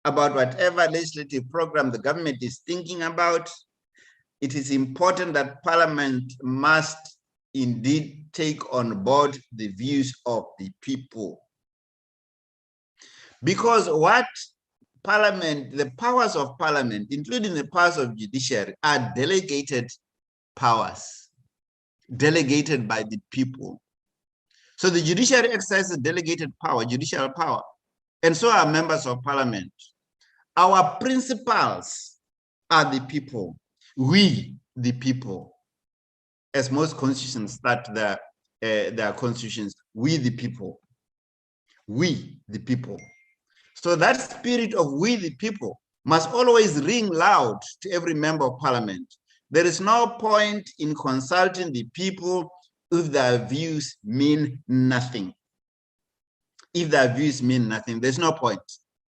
about whatever legislative program the government is thinking about, it is important that parliament must indeed take on board the views of the people. Because what parliament, the powers of parliament, including the powers of judiciary, are delegated powers, delegated by the people. So the judiciary exercises delegated power, judicial power, and so are members of parliament. Our principals are the people, we the people. As most constitutions start their constitutions, we the people, we the people. So that spirit of we the people must always ring loud to every member of parliament. There is no point in consulting the people if their views mean nothing. If their views mean nothing, there's no point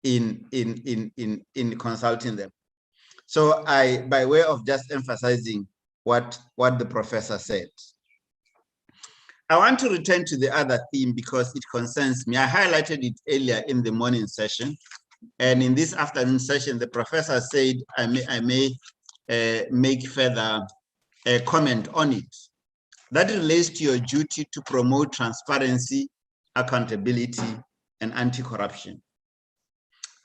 in consulting them. So by way of just emphasizing what the professor said, I want to return to the other theme because it concerns me. I highlighted it earlier in the morning session, and in this afternoon session, the professor said I may make further comment on it. That relates to your duty to promote transparency, accountability, and anti-corruption.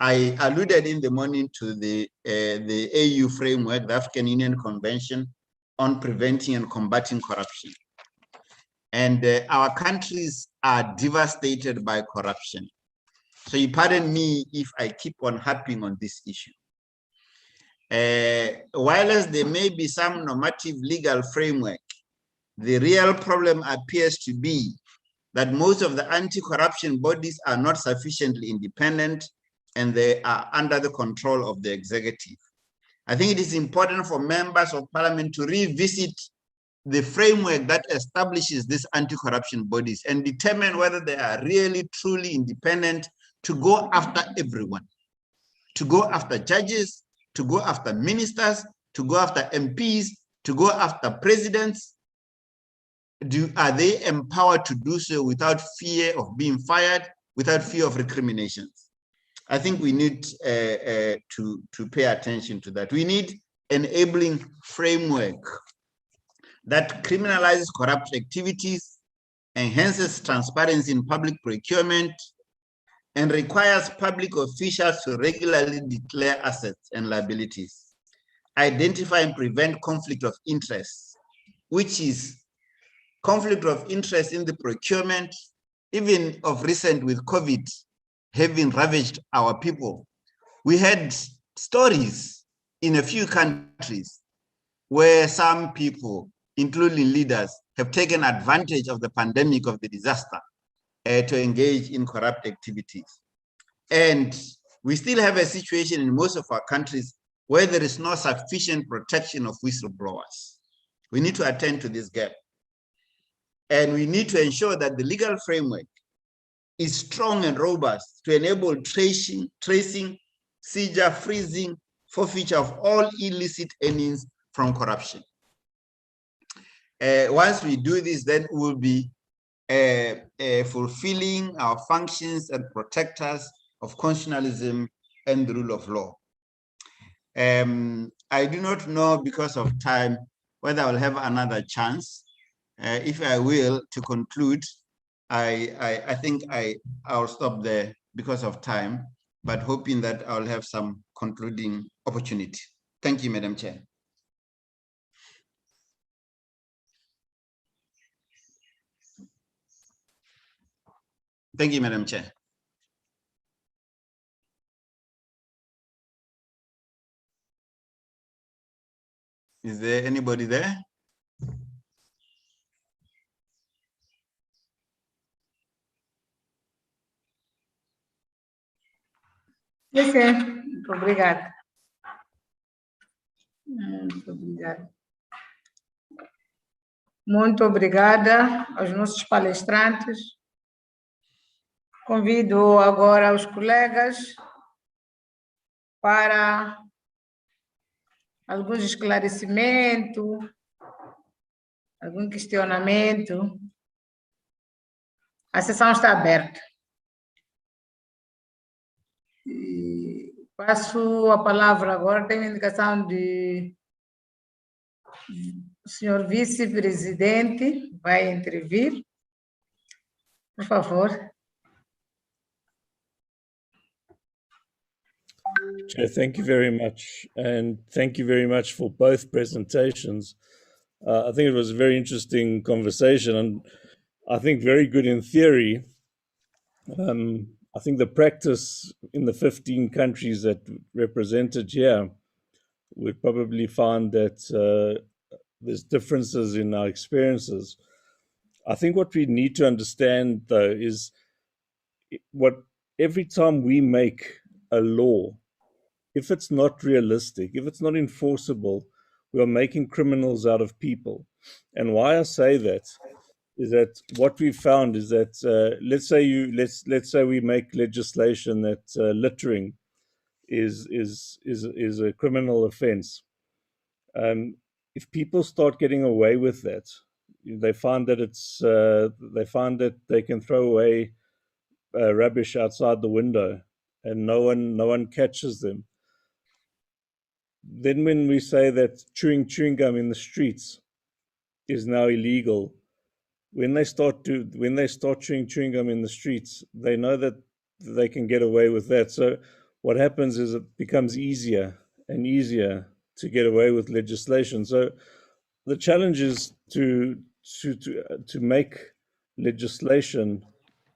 I alluded in the morning to the AU framework, the African Union Convention on Preventing and Combating Corruption. And our countries are devastated by corruption. So you pardon me if I keep on harping on this issue. While there may be some normative legal framework, the real problem appears to be that most of the anti-corruption bodies are not sufficiently independent and they are under the control of the executive. I think it is important for members of parliament to revisit the framework that establishes these anti-corruption bodies and determine whether they are really, truly independent to go after everyone, to go after judges, to go after ministers, to go after MPs, to go after presidents. Are they empowered to do so without fear of being fired, without fear of recriminations? I think we need to pay attention to that. We need an enabling framework that criminalizes corrupt activities, enhances transparency in public procurement, and requires public officials to regularly declare assets and liabilities, identify and prevent conflict of interest, which is conflict of interest in the procurement, even of recent with COVID having ravaged our people. We had stories in a few countries where some people, including leaders, have taken advantage of the pandemic, of the disaster, to engage in corrupt activities. And we still have a situation in most of our countries where there is no sufficient protection of whistleblowers. We need to attend to this gap. And we need to ensure that the legal framework is strong and robust to enable tracing, seizure, freezing, forfeiture of all illicit earnings from corruption. Once we do this, then we will be fulfilling our functions and protectors of constitutionalism and the rule of law. I do not know, because of time, whether I will have another chance. If I will, to conclude, I think I'll stop there because of time, but hoping that I'll have some concluding opportunity. Thank you, Madam Chair. Thank you, Madam Chair. Is there anybody there? Sim, sim. Muito obrigada. Muito obrigada. Muito obrigada aos nossos palestrantes. Convido agora os colegas para alguns esclarecimentos, algum questionamento. A sessão está aberta. E passo a palavra agora, tenho indicação de o senhor vice-presidente, vai intervir. Por favor. Chair, thank you very much. And thank you very much for both presentations. I think it was a very interesting conversation, and I think very good in theory. I think the practice in the 15 countries that represented here would probably find that there's differences in our experiences. I think what we need to understand, though, is every time we make a law, if it's not realistic, if it's not enforceable, we are making criminals out of people. And why I say that is that what we found is that let's say we make legislation that littering is a criminal offense. If people start getting away with that, they find that they can throw away rubbish outside the window, and no one catches them. Then when we say that chewing gum in the streets is now illegal, when they start chewing gum in the streets, they know that they can get away with that. So what happens is it becomes easier and easier to get away with legislation. So the challenge is to make legislation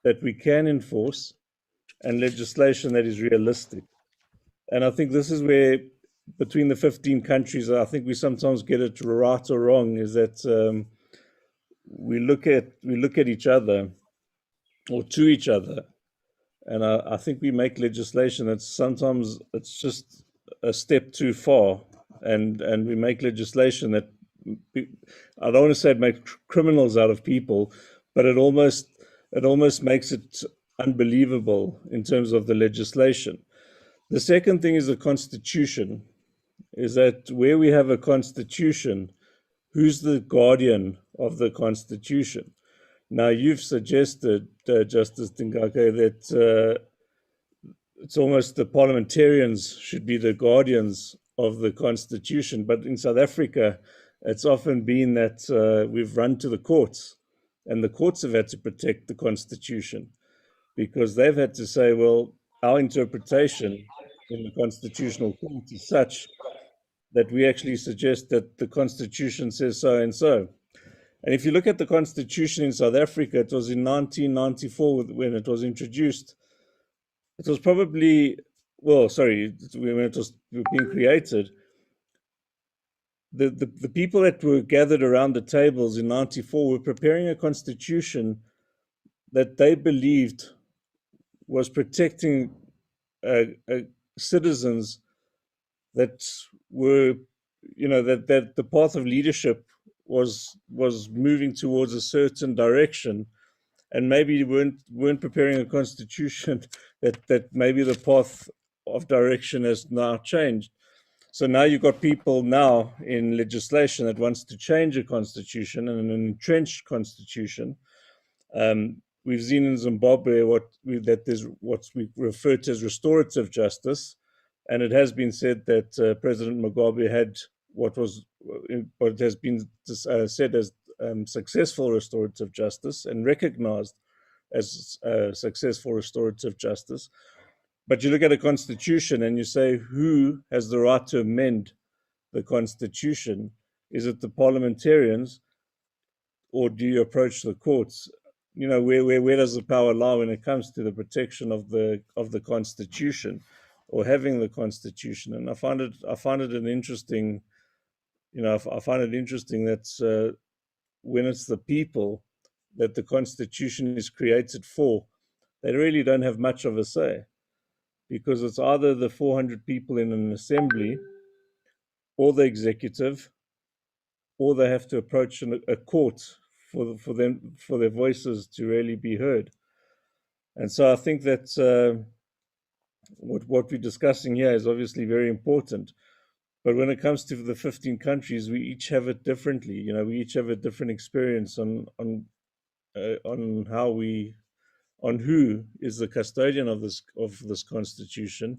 that we can enforce and legislation that is realistic. And I think this is where, between the 15 countries, I think we sometimes get it right or wrong, is that we look at each other or to each other, and I think we make legislation that sometimes it's just a step too far, and we make legislation that, I don't want to say it makes criminals out of people, but it almost makes it unbelievable in terms of the legislation. The second thing is the constitution, is that where we have a constitution, who's the guardian of the constitution? Now, you've suggested, Justice Dingake, that it's almost the parliamentarians should be the guardians of the constitution. But in South Africa, it's often been that we've run to the courts, and the courts have had to protect the constitution, because they've had to say, well, our interpretation in the constitutional court is such that we actually suggest that the constitution says so and so. And if you look at the constitution in South Africa, it was in 1994 when it was introduced. It was probably, when it was being created, the people that were gathered around the tables in 94 were preparing a constitution that they believed was protecting citizens that were, that the path of leadership was moving towards a certain direction, and maybe weren't preparing a constitution that maybe the path of direction has now changed. So now you've got people now in legislation that wants to change a constitution, and an entrenched constitution. We've seen in Zimbabwe that there's what we refer to as restorative justice, and it has been said that President Mugabe had what has been said as successful restorative justice and recognized as successful restorative justice. But you look at a constitution and you say, who has the right to amend the constitution? Is it the parliamentarians, or do you approach the courts? Where does the power lie when it comes to the protection of the constitution, or having the constitution? And I find it an interesting, I find it interesting that when it's the people that the constitution is created for, they really don't have much of a say, because it's either the 400 people in an assembly, or the executive, or they have to approach a court for their voices to really be heard. And so I think that what we're discussing here is obviously very important. But when it comes to the 15 countries, we each have it differently. We each have a different experience on who is the custodian of this constitution,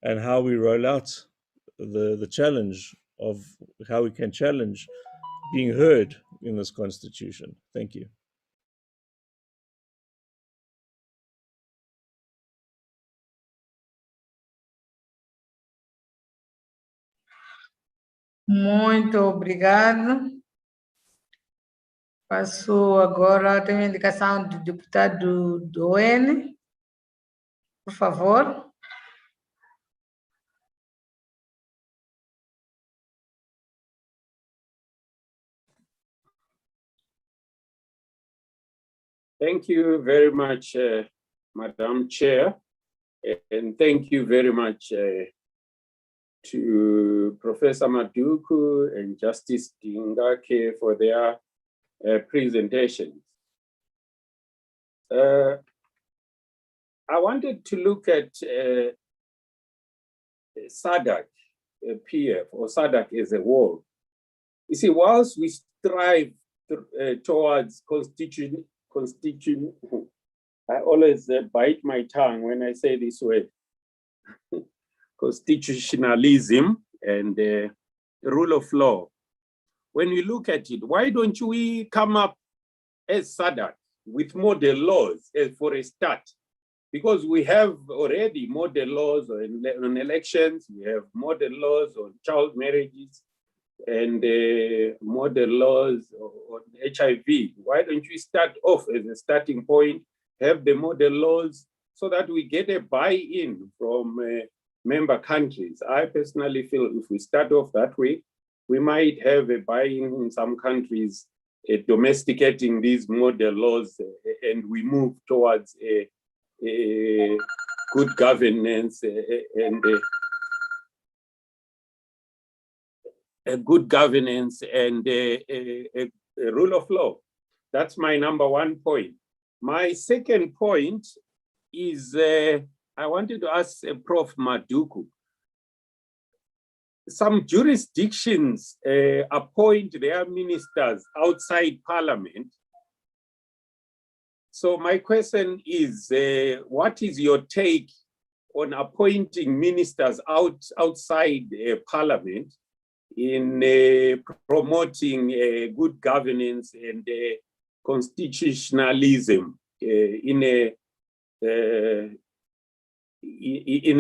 and how we roll out the challenge of how we can challenge being heard in this constitution. Thank you. Muito obrigado. Passo agora, tenho a indicação do deputado Doene, por favor. Thank you very much, Madam Chair, and thank you very much to Professor Maduku and Justice Dingake for their presentations. I wanted to look at SADC, PF, or SADC as a whole. You see, whilst we strive towards constitution, I always bite my tongue when I say this word, constitutionalism and rule of law. When we look at it, why don't we come up as SADC with model laws for a start? Because we have already model laws on elections, we have model laws on child marriages, and model laws on HIV. Why don't we start off as a starting point, have the model laws, so that we get a buy-in from member countries? I personally feel if we start off that way, we might have a buy-in in some countries domesticating these model laws, and we move towards a good governance and a good governance and a rule of law. That's my number one point. My second point is I wanted to ask Prof. Maduku. Some jurisdictions appoint their ministers outside Parliament. So my question is, what is your take on appointing ministers outside Parliament in promoting good governance and constitutionalism in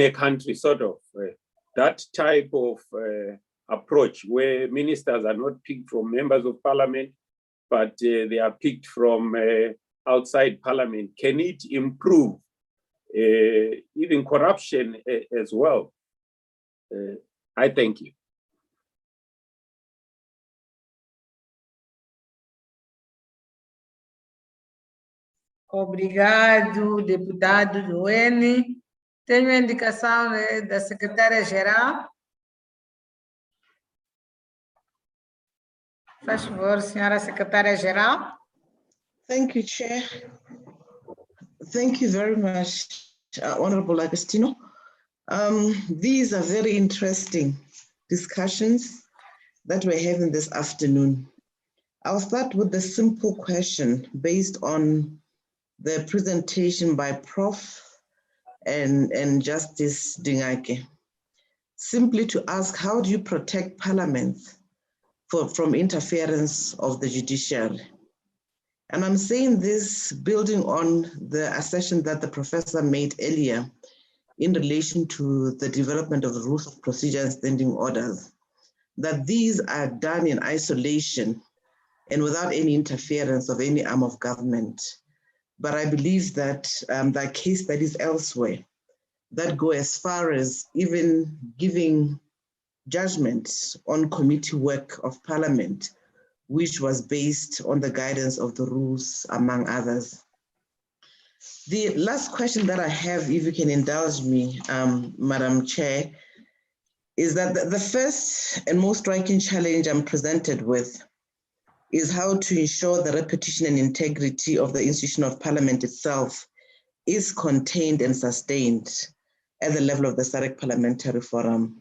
a country, sort of that type of approach where ministers are not picked from members of Parliament, but they are picked from outside Parliament? Can it improve even corruption as well? I thank you. Obrigado, deputado Doene. Tenho a indicação da secretária-geral Faz favor, senhora secretária-geral. Thank you, Chair. Thank you very much, Honorable Agostino. These are very interesting discussions that we're having this afternoon. I'll start with the simple question based on the presentation by Prof. and Justice Dingake. Simply to ask, how do you protect Parliament from interference of the judiciary? And I'm saying this building on the assertion that the professor made earlier in relation to the development of the rules of procedure and standing orders, that these are done in isolation and without any interference of any arm of government. But I believe that there are case studies elsewhere that go as far as even giving judgment on committee work of Parliament, which was based on the guidance of the rules, among others. The last question that I have, if you can indulge me, Madam Chair, is that the first and most striking challenge I'm presented with is how to ensure the reputation and integrity of the institution of Parliament itself is contained and sustained at the level of the SADC Parliamentary Forum.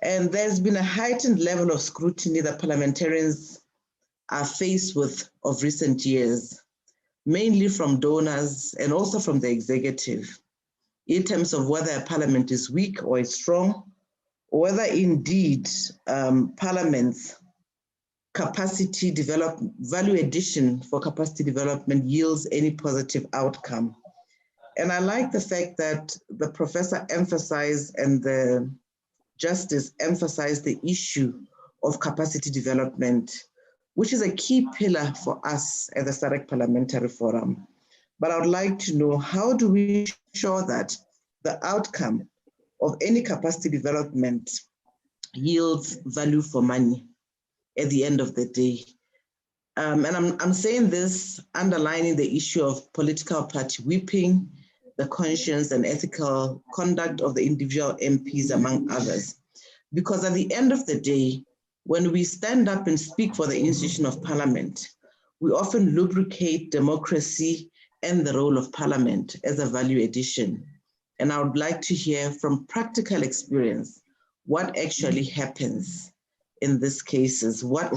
And there's been a heightened level of scrutiny that parliamentarians are faced with of recent years, mainly from donors and also from the executive, in terms of whether a parliament is weak or is strong, or whether indeed Parliament's capacity development, value addition for capacity development yields any positive outcome. And I like the fact that the professor emphasized and the justice emphasized the issue of capacity development, which is a key pillar for us at the SADC Parliamentary Forum. But I would like to know, how do we ensure that the outcome of any capacity development yields value for money at the end of the day? And I'm saying this underlining the issue of political party whipping, the conscience and ethical conduct of the individual MPs, among others. Because at the end of the day, when we stand up and speak for the institution of Parliament, we often lubricate democracy and the role of Parliament as a value addition. And I would like to hear from practical experience what actually happens in these cases. What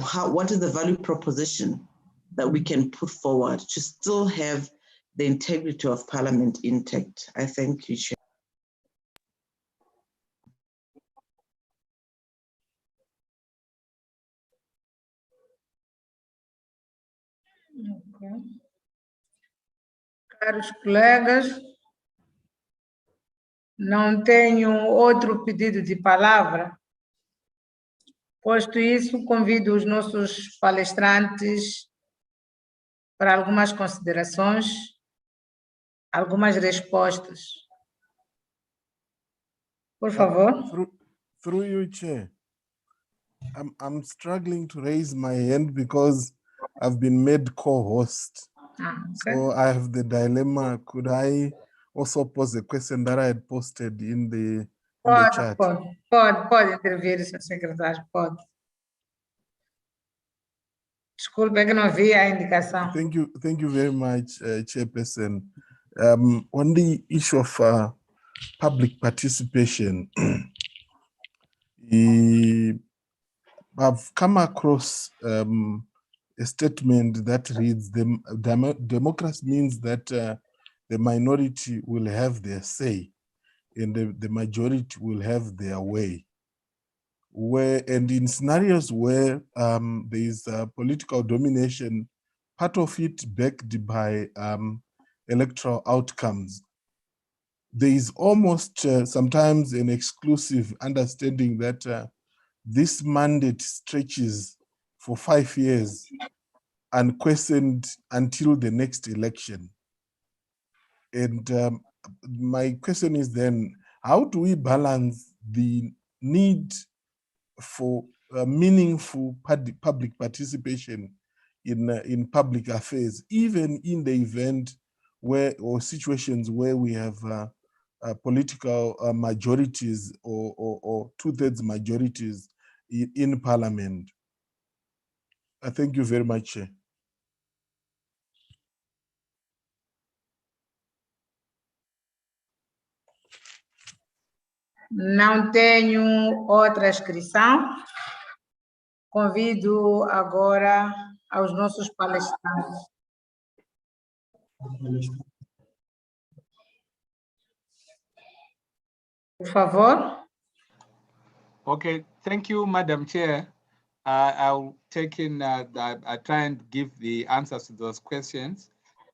is the value proposition that we can put forward to still have the integrity of Parliament intact? I thank you, Chair. Okay. Caros colegas, não tenho outro pedido de palavra. Posto isso, convido os nossos palestrantes para algumas considerações, algumas respostas. Por favor. Through you, Chair. I'm struggling to raise my hand because I've been made co-host. Okay. So I have the dilemma. Could I also pose a question that I had posted in the chat? Pode intervir, Sr. Secretário, pode. Desculpe, é que não vi a indicação. Thank you very much, Chairperson. On the issue of public participation, I've come across a statement that reads, democracy means that the minority will have their say and the majority will have their way. And in scenarios where there is political domination, part of it backed by electoral outcomes, there is almost sometimes an exclusive understanding that this mandate stretches for 5 years unquestioned until the next election. And my question is then, how do we balance the need for meaningful public participation in public affairs, even in the event where, or situations where we have political majorities or two-thirds majorities in Parliament? I thank you very much, Chair. Não tenho outra inscrição. Convido agora aos nossos palestrantes. Por favor. Okay, thank you, Madam Chair. I'll take in, I try and give the answers to those questions.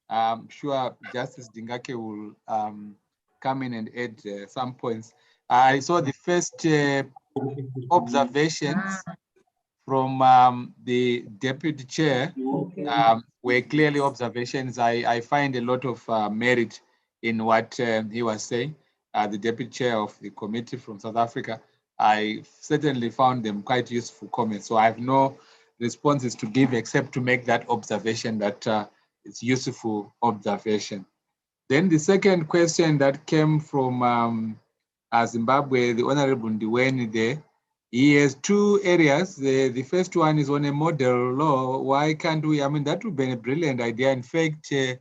I'm sure Justice Dingake will come in and add some points. I saw the first observations from the Deputy Chair were clearly observations. I find a lot of merit in what he was saying. The Deputy Chair of the committee from South Africa, I certainly found them quite useful comments. So I have no responses to give except to make that observation that it's useful observation. Then the second question that came from Zimbabwe, the Honorable Ndiweni there, he has two areas. The first one is on a model law. Why can't we? I mean, that would be a brilliant idea. In fact, the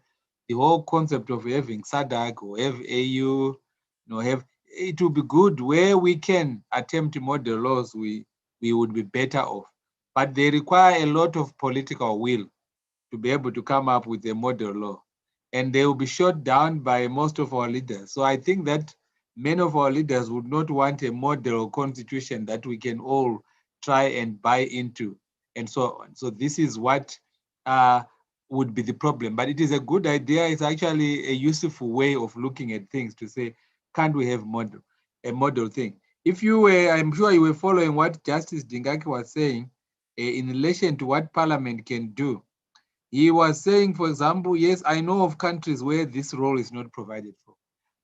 whole concept of having SADC or have AU, it would be good where we can attempt model laws, we would be better off. But they require a lot of political will to be able to come up with a model law. And they will be shot down by most of our leaders. So I think that many of our leaders would not want a model constitution that we can all try and buy into, and so on. So this is what would be the problem. But it is a good idea. It's actually a useful way of looking at things to say, can't we have a model thing? If you were, I'm sure you were following what Justice Dingake was saying in relation to what Parliament can do. He was saying, for example, yes, I know of countries where this role is not provided for.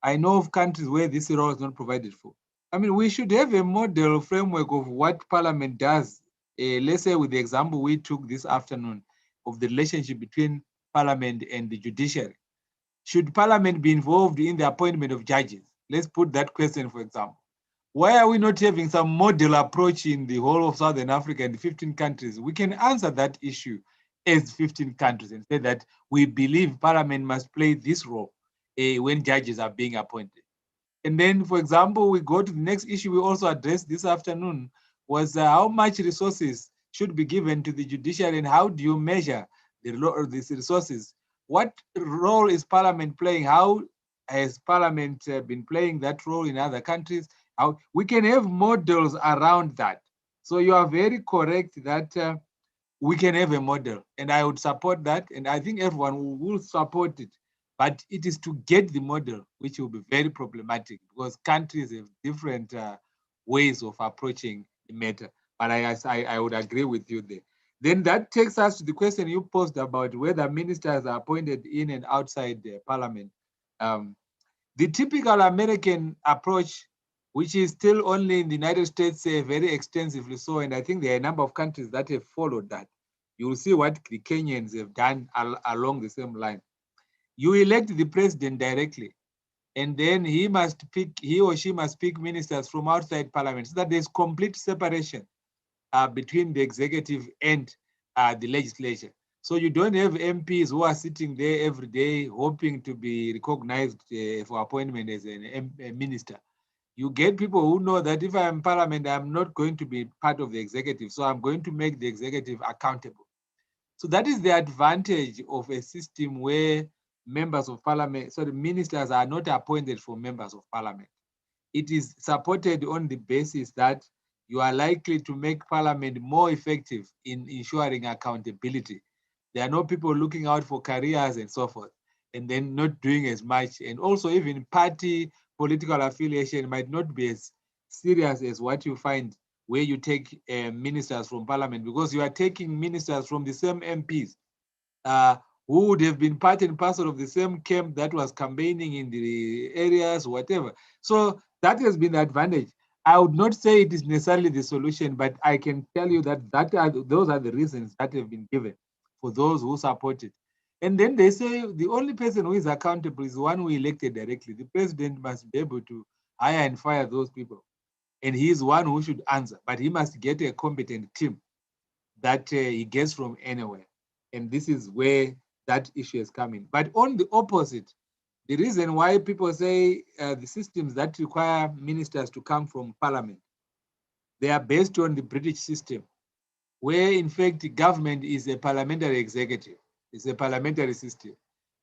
I know of countries where this role is not provided for. I mean, we should have a model framework of what Parliament does. Let's say with the example we took this afternoon of the relationship between Parliament and the Judiciary. Should Parliament be involved in the appointment of judges? Let's put that question, for example. Why are we not having some model approach in the whole of Southern Africa and the 15 countries? We can answer that issue as 15 countries and say that we believe Parliament must play this role when judges are being appointed. And then, for example, we go to the next issue we also addressed this afternoon was how much resources should be given to the judiciary and how do you measure these resources? What role is Parliament playing? How has Parliament been playing that role in other countries? How we can have models around that. So you are very correct that we can have a model, and I would support that, and I think everyone will support it. But it is to get the model, which will be very problematic because countries have different ways of approaching the matter. But I would agree with you there. Then that takes us to the question you posed about whether ministers are appointed in and outside the Parliament. The typical American approach, which is still only in the United States very extensively so, and I think there are a number of countries that have followed that. You will see what the Kenyans have done along the same line. You elect the president directly, and then he or she must pick ministers from outside Parliament so that there's complete separation between the executive and the legislature. So you don't have MPs who are sitting there every day hoping to be recognized for appointment as a minister. You get people who know that if I'm in Parliament, I'm not going to be part of the executive, so I'm going to make the executive accountable. So that is the advantage of a system where members of Parliament, so the ministers are not appointed for members of Parliament. It is supported on the basis that you are likely to make Parliament more effective in ensuring accountability. There are no people looking out for careers and so forth, and then not doing as much. And also even party political affiliation might not be as serious as what you find where you take ministers from Parliament, because you are taking ministers from the same MPs who would have been part and parcel of the same camp that was campaigning in the areas, whatever. So that has been the advantage. I would not say it is necessarily the solution, but I can tell you that those are the reasons that have been given for those who support it. And then they say the only person who is accountable is the one who elected directly. The president must be able to hire and fire those people. And he is one who should answer, but he must get a competent team. that he gets from anywhere. And this is where that issue is coming. But on the opposite, the reason why people say the systems that require ministers to come from parliament, they are based on the British system, where in fact the government is a parliamentary executive. It's a parliamentary system.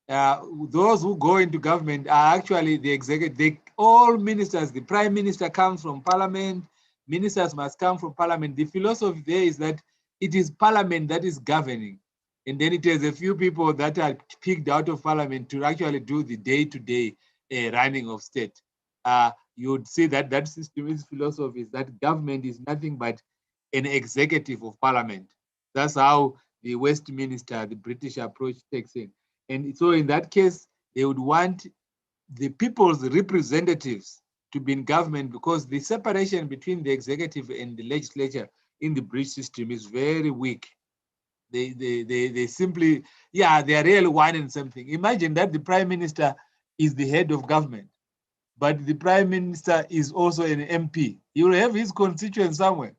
Those who go into government are actually the executive. All ministers, the prime minister comes from parliament, ministers must come from parliament. The philosophy there is that it is parliament that is governing. And then it is a few people that are picked out of parliament to actually do the day-to-day running of state. You would see that that system's philosophy is that government is nothing but an executive of parliament. That's how the Westminster, the British approach takes in. And so in that case, they would want the people's representatives to be in government, because the separation between the executive and the legislature in the British system is very weak. They simply, yeah, they are really one and something. Imagine that the prime minister is the head of government, but the prime minister is also an MP. He will have his constituent somewhere,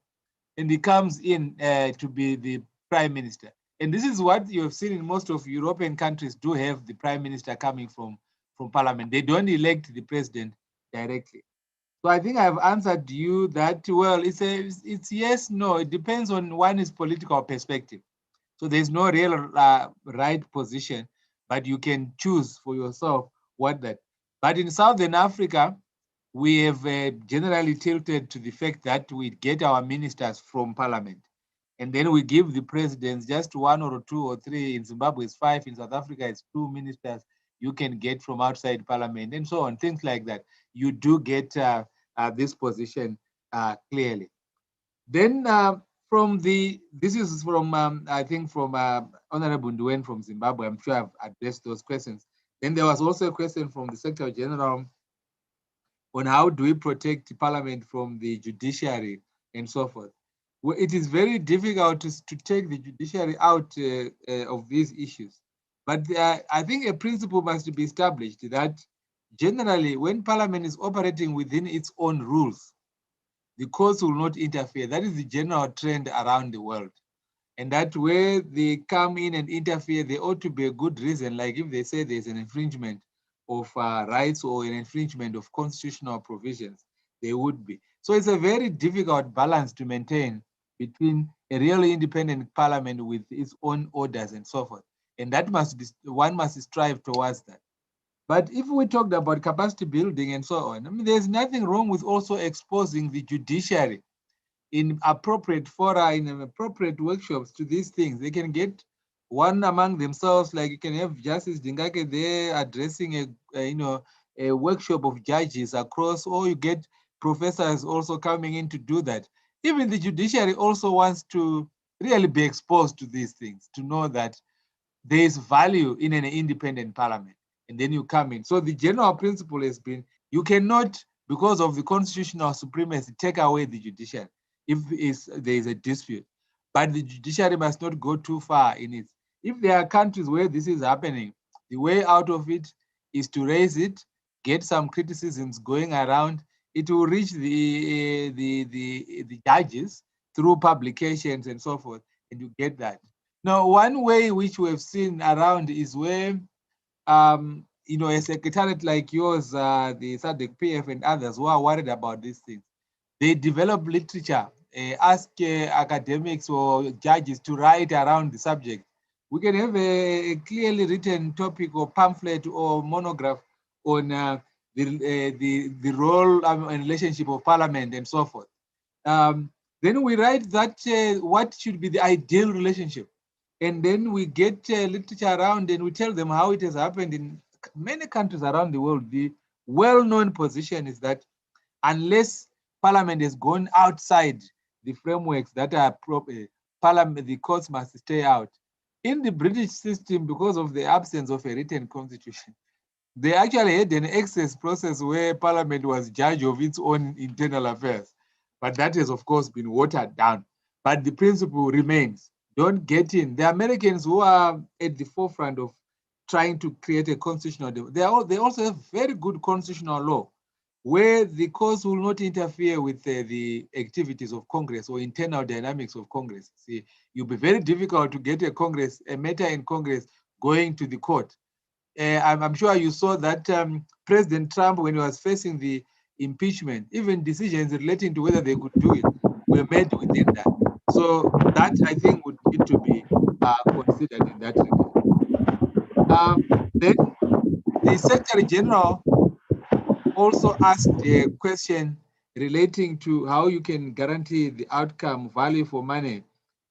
and he comes in to be the prime minister. And this is what you have seen in most of European countries do have the prime minister coming from parliament. They don't elect the president directly. So I think I've answered you that, well, it's yes, no, it depends on one's political perspective. So there's no real right position, but you can choose for yourself what that. But in Southern Africa, we have generally tilted to the fact that we get our ministers from parliament. And then we give the presidents just one or two or three. In Zimbabwe, it's 5. In South Africa, it's 2 ministers you can get from outside parliament, and so on, things like that. You do get this position clearly. Then this is from, I think from Honorable Nduen from Zimbabwe. I'm sure I've addressed those questions. Then there was also a question from the Secretary General on how do we protect Parliament from the judiciary and so forth. Well, it is very difficult to take the judiciary out of these issues. But I think a principle must be established that generally when Parliament is operating within its own rules, the courts will not interfere. That is the general trend around the world. And that where they come in and interfere, there ought to be a good reason, like if they say there's an infringement of rights or an infringement of constitutional provisions, they would be. So it's a very difficult balance to maintain between a really independent parliament with its own orders and so forth. And that must be, one must strive towards that. But if we talked about capacity building and so on, I mean, there's nothing wrong with also exposing the judiciary in appropriate fora, in appropriate workshops to these things. They can get one among themselves, like you can have Justice Dingake there addressing a workshop of judges across, or you get professors also coming in to do that. Even the judiciary also wants to really be exposed to these things, to know that there is value in an independent parliament. And then you come in. So the general principle has been, you cannot, because of the constitutional supremacy, take away the judiciary if there is a dispute. But the judiciary must not go too far in it. If there are countries where this is happening, the way out of it is to raise it, get some criticisms going around. It will reach the judges through publications and so forth, and you get that. Now, one way which we have seen around is where a secretariat like yours, the SADC PF and others who are worried about these things, they develop literature, ask academics or judges to write around the subject. We can have a clearly written topic or pamphlet or monograph on the role and relationship of parliament and so forth. Then we write that what should be the ideal relationship. And then we get literature around and we tell them how it has happened in many countries around the world. The well-known position is that unless parliament has gone outside the frameworks that are proper, parliament, the courts must stay out. In the British system, because of the absence of a written constitution, they actually had an excess process where parliament was judge of its own internal affairs. But that has, of course, been watered down. But the principle remains. Don't get in. The Americans who are at the forefront of trying to create a constitutional, they also have very good constitutional law. where the courts will not interfere with the activities of Congress or internal dynamics of Congress. See, it'll be very difficult to get a matter in Congress going to the court. I'm sure you saw that President Trump, when he was facing the impeachment, even decisions relating to whether they could do it were made within that. So that, I think, would need to be considered in that regard. Then the Secretary General also asked a question relating to how you can guarantee the outcome, value for money,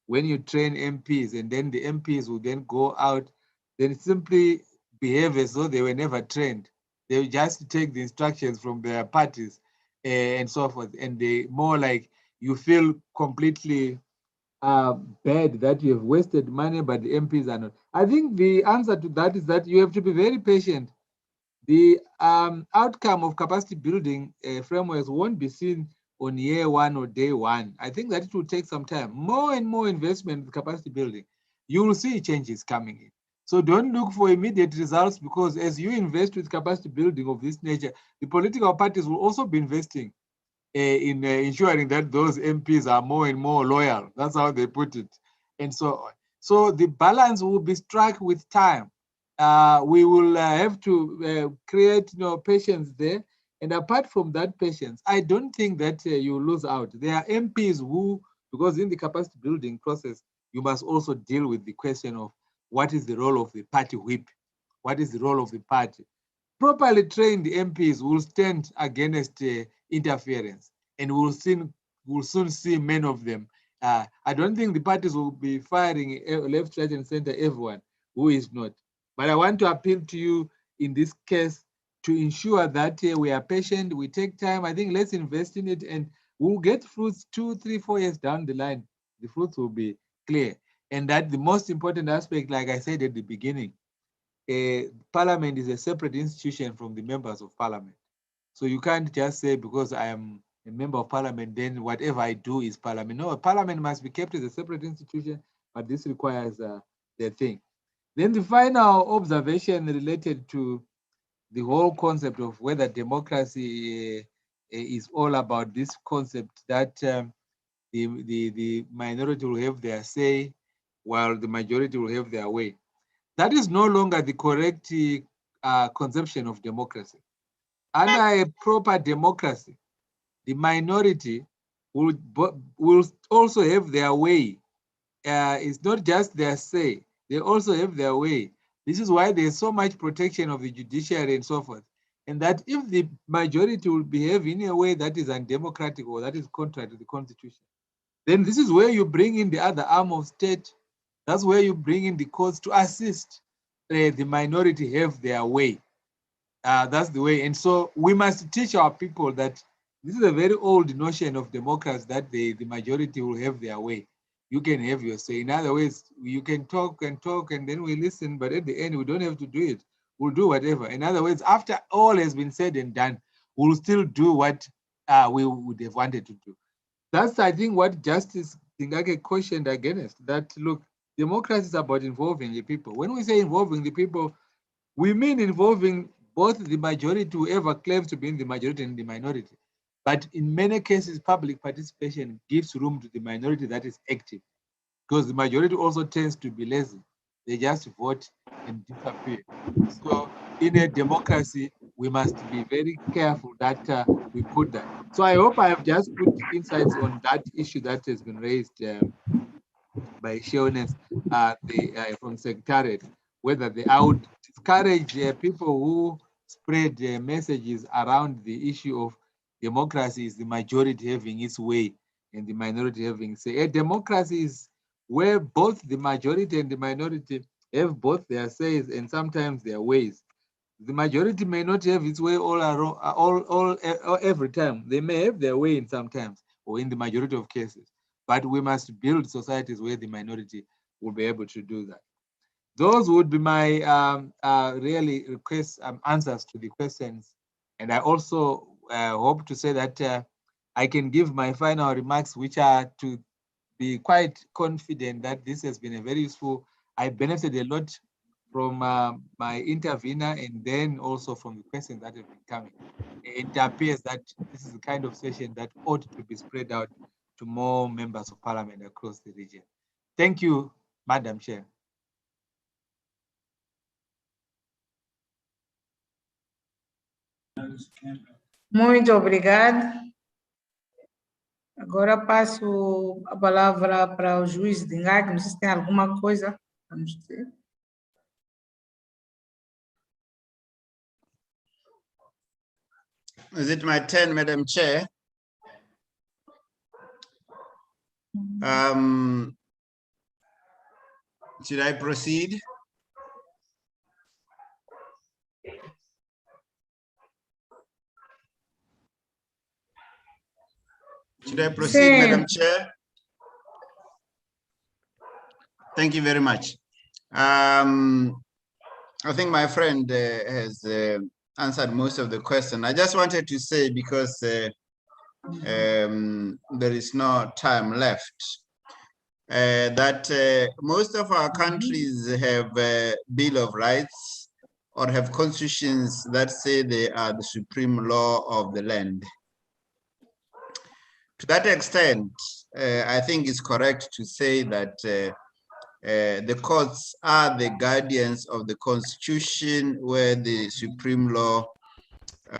when you train MPs, and then the MPs will then go out, then simply behave as though they were never trained. They will just take the instructions from their parties and so forth. And they more like you feel completely bad that you have wasted money, but the MPs are not. I think the answer to that is that you have to be very patient. The outcome of capacity building frameworks won't be seen on year one or day one. I think that it will take some time. More and more investment in capacity building, you will see changes coming in. So don't look for immediate results, because as you invest with capacity building of this nature, the political parties will also be investing in ensuring that those MPs are more and more loyal. That's how they put it, and so on. So the balance will be struck with time. We will have to create patience there. And apart from that patience, I don't think that you lose out. There are MPs who, because in the capacity building process, you must also deal with the question of what is the role of the party whip? What is the role of the party? Properly trained MPs will stand against interference, and we'll soon see many of them. I don't think the parties will be firing left, right, and center everyone who is not. But I want to appeal to you in this case to ensure that we are patient, we take time. I think let's invest in it, and we'll get fruits 2, 3, 4 years down the line. The fruits will be clear. And that the most important aspect, like I said at the beginning, Parliament is a separate institution from the members of Parliament. So you can't just say because I am a member of Parliament, then whatever I do is Parliament. No, Parliament must be kept as a separate institution, but this requires the thing. Then the final observation related to the whole concept of whether democracy is all about this concept that the minority will have their say while the majority will have their way. That is no longer the correct conception of democracy. Under a proper democracy, the minority will also have their way. It's not just their say, they also have their way. This is why there's so much protection of the judiciary and so forth. And that if the majority will behave in a way that is undemocratic or that is contrary to the constitution, then this is where you bring in the other arm of state. That's where you bring in the courts to assist the minority have their way. That's the way. And so we must teach our people that this is a very old notion of democracy, that the majority will have their way. You can have your say. In other words, you can talk and talk and then we listen, but at the end, we don't have to do it. We'll do whatever. In other words, after all has been said and done, we'll still do what we would have wanted to do. That's, I think, what Justice Dingake cautioned against, that, look, democracy is about involving the people. When we say involving the people, we mean involving both the majority, whoever claims to be in the majority, and the minority. But in many cases, public participation gives room to the minority that is active, because the majority also tends to be lazy. They just vote and disappear. So in a democracy, we must be very careful that we put that. So I hope I have just put insights on that issue that has been raised by Shaunes from Secretariat, whether I would discourage people who spread messages around the issue of democracy is the majority having its way and the minority having say. A democracy is where both the majority and the minority have both their says and sometimes their ways. The majority may not have its way every time. They may have their way in sometimes, or in the majority of cases. But we must build societies where the minority will be able to do that. Those would be my really requests, answers to the questions. And I also hope to say that I can give my final remarks, which are to be quite confident that this has been a very useful. I benefited a lot from my intervener and then also from the questions that have been coming. It appears that this is the kind of session that ought to be spread out to more members of parliament across the region. Thank you, Madam Chair. Muito obrigado. Agora passo a palavra para o juiz de Ngag. Não sei se tem alguma coisa a nos dizer. Is it my turn, Madam Chair? Should I proceed? Should I proceed, Madam Chair? Thank you very much. I think my friend has answered most of the question. I just wanted to say, because there is no time left, that most of our countries have a Bill of Rights or have constitutions that say they are the supreme law of the land. To that extent, I think it's correct to say that the courts are the guardians of the Constitution, where the supreme law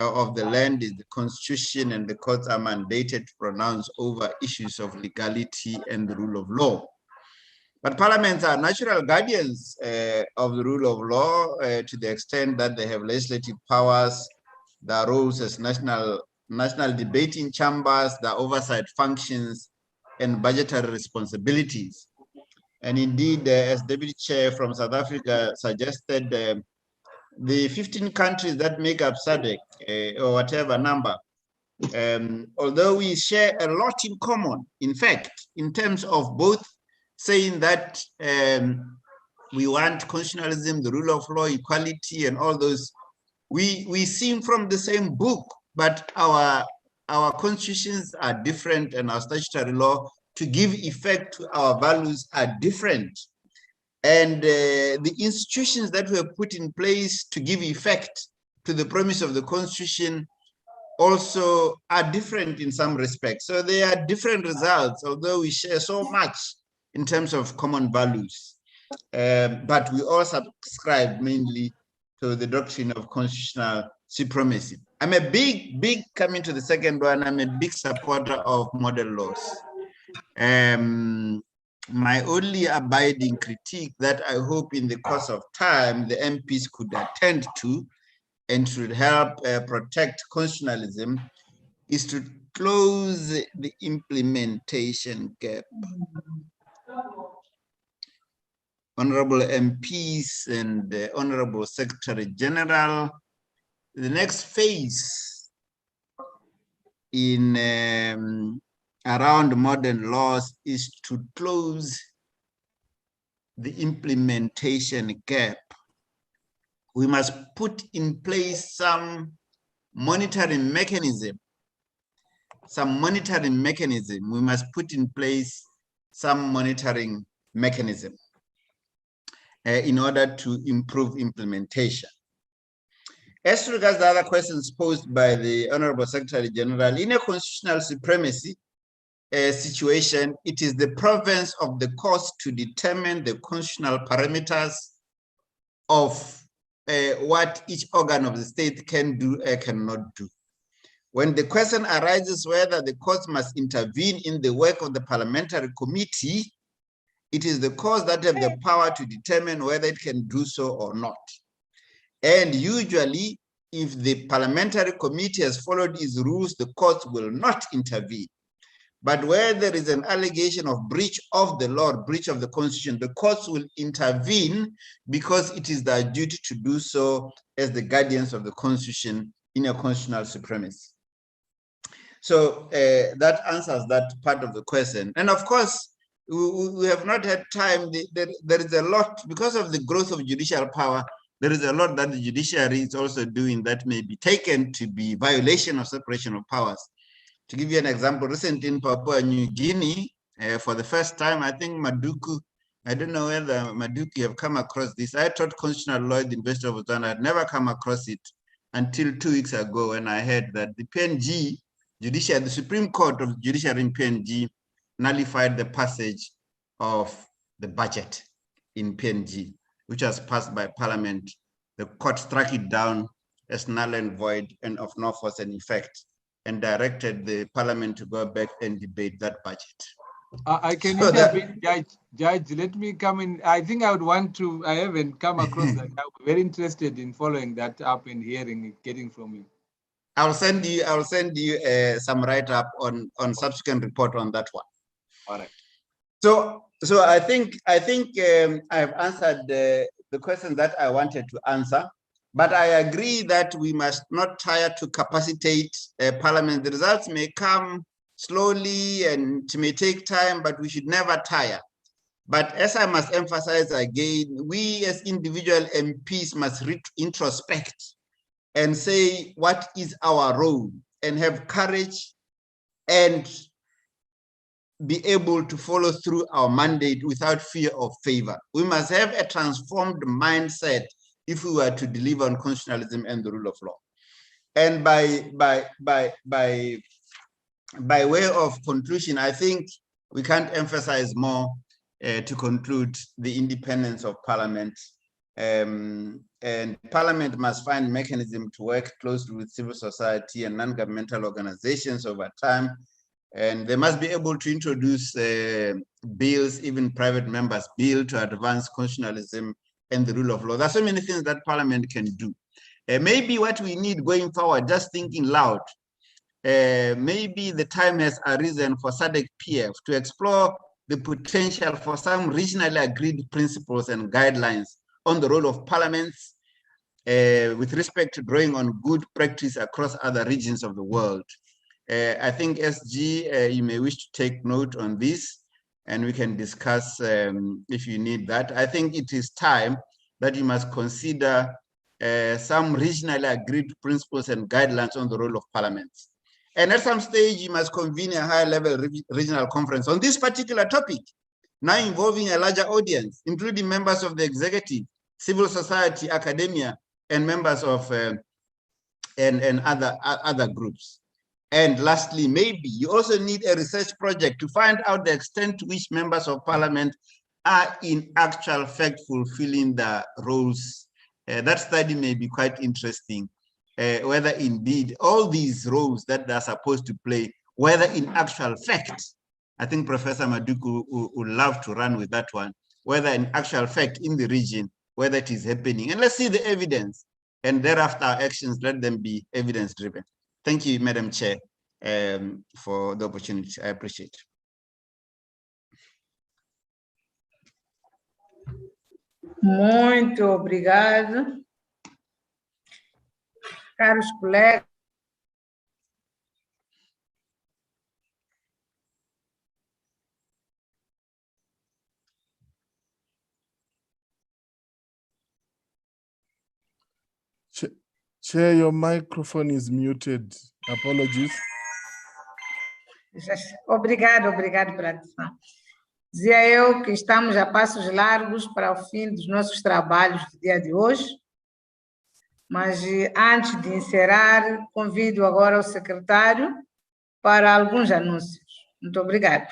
of the land is the Constitution, and the courts are mandated to pronounce over issues of legality and the rule of law. But parliaments are natural guardians of the rule of law to the extent that they have legislative powers, their roles as national debating chambers, their oversight functions, and budgetary responsibilities. And indeed, as Deputy Chair from South Africa suggested, the 15 countries that make up SADC, or whatever number, although we share a lot in common, in fact, in terms of both saying that we want constitutionalism, the rule of law, equality, and all those, we seem from the same book, but our constitutions are different, and our statutory law to give effect to our values are different. And the institutions that were put in place to give effect to the promise of the Constitution also are different in some respects. So they are different results, although we share so much in terms of common values. But we all subscribe mainly to the doctrine of constitutional supremacy. I'm a big, coming to the second one, I'm a big supporter of model laws. My only abiding critique that I hope in the course of time the MPs could attend to and should help protect constitutionalism is to close the implementation gap. Honorable MPs and the Honorable Secretary General, the next phase in around modern laws is to close the implementation gap. We must put in place some monitoring mechanism. We must put in place some monitoring mechanism in order to improve implementation. As regards the other questions posed by the Honorable Secretary General, in a constitutional supremacy situation, it is the province of the courts to determine the constitutional parameters of what each organ of the state can do or cannot do. When the question arises whether the courts must intervene in the work of the parliamentary committee, it is the courts that have the power to determine whether it can do so or not. And usually, if the parliamentary committee has followed its rules, the courts will not intervene. But where there is an allegation of breach of the law, breach of the Constitution, the courts will intervene because it is their duty to do so as the guardians of the Constitution in a constitutional supremacy. So that answers that part of the question. And of course, we have not had time. There is a lot, because of the growth of judicial power, there is a lot that the judiciary is also doing that may be taken to be violation of separation of powers. To give you an example, recently in Papua New Guinea, for the first time, I think Maduku I don't know whether Maduki you have come across this. I taught constitutional law at the University of Botswana. I'd never come across it until 2 weeks ago when I heard that the PNG Judiciary, the Supreme Court of Judiciary in PNG nullified the passage of the budget in PNG, which was passed by Parliament. The court struck it down as null and void and of no force and effect, and directed the Parliament to go back and debate that budget. I can So intervene, Judge. Let me come in. I think I would want to. I haven't come across that. I'm very interested in following that up and hearing it, getting from you. I'll send you some write-up on subsequent report on that one. All right. So I think I've answered the question that I wanted to answer, but I agree that we must not tire to capacitate Parliament. The results may come slowly and it may take time, but we should never tire. But as I must emphasize again, we as individual MPs must introspect and say, what is our role, and have courage and be able to follow through our mandate without fear of favor. We must have a transformed mindset if we were to deliver on constitutionalism and the rule of law. And by way of conclusion, I think we can't emphasize more to conclude the independence of Parliament. And Parliament must find mechanism to work closely with civil society and non-governmental organizations over time. And they must be able to introduce bills, even private members' bill, to advance constitutionalism and the rule of law. There's so many things that Parliament can do. Maybe what we need going forward, just thinking loud, maybe the time has arisen for SADC-PF to explore the potential for some regionally agreed principles and guidelines on the role of parliaments with respect to drawing on good practice across other regions of the world. I think SG, you may wish to take note on this, and we can discuss if you need that. I think it is time that you must consider some regionally agreed principles and guidelines on the role of parliaments. And at some stage, you must convene a high-level regional conference on this particular topic, now involving a larger audience, including members of the executive, civil society, academia, and members of and other groups. And lastly, maybe you also need a research project to find out the extent to which members of parliament are in actual fact fulfilling the roles. That study may be quite interesting. Whether indeed all these roles that they're supposed to play, whether in actual fact, I think Professor Maduku would love to run with that one, whether in actual fact in the region, whether it is happening. And let's see the evidence. And thereafter, our actions, let them be evidence-driven. Thank you, Madam Chair, for the opportunity. I appreciate it. Muito obrigado. Caros colegas, Chair, your microphone is muted. Apologies. obrigado pela atenção. Dizia eu que estamos a passos largos para o fim dos nossos trabalhos do dia de hoje, mas antes de encerrar, convido agora o secretário para alguns anúncios. Muito obrigada.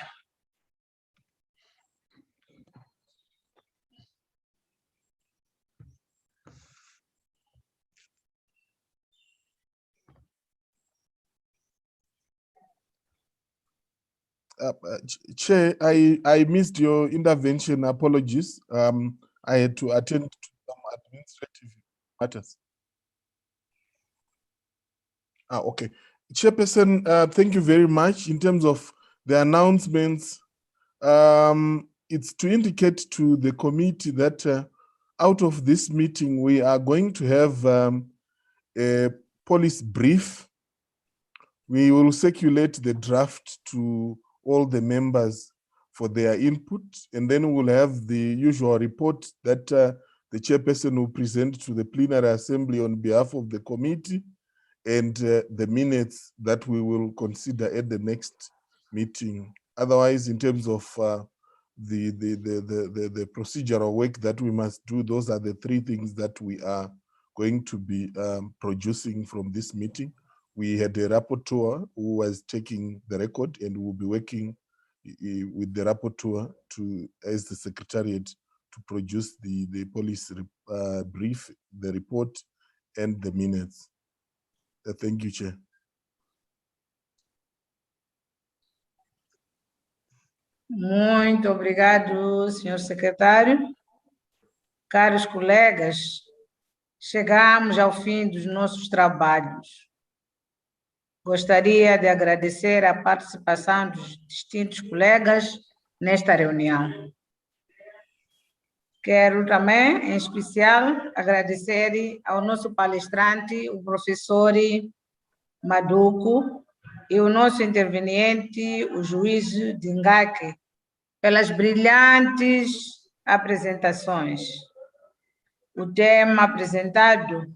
Chair, I missed your intervention. Apologies. I had to attend to some administrative matters. Okay. Chairperson, thank you very much. In terms of the announcements, it's to indicate to the committee that out of this meeting, we are going to have a police brief. We will circulate the draft to all the members for their input, and then we'll have the usual report that the chairperson will present to the plenary assembly on behalf of the committee, and the minutes that we will consider at the next meeting. Otherwise, in terms of the procedural work that we must do. Those are the three things that we are going to be producing from this meeting. We had a rapporteur who was taking the record, and we'll be working with the rapporteur as the secretariat to produce the policy brief, the report, and the minutes. Thank you, Chair. Muito obrigado, senhor secretário. Caros colegas, chegamos ao fim dos nossos trabalhos. Gostaria de agradecer a participação dos distintos colegas nesta reunião. Quero também, em especial, agradecer ao nosso palestrante, o professor Maduco, e o nosso interveniente, o juiz Dingaque, pelas brilhantes apresentações. O tema apresentado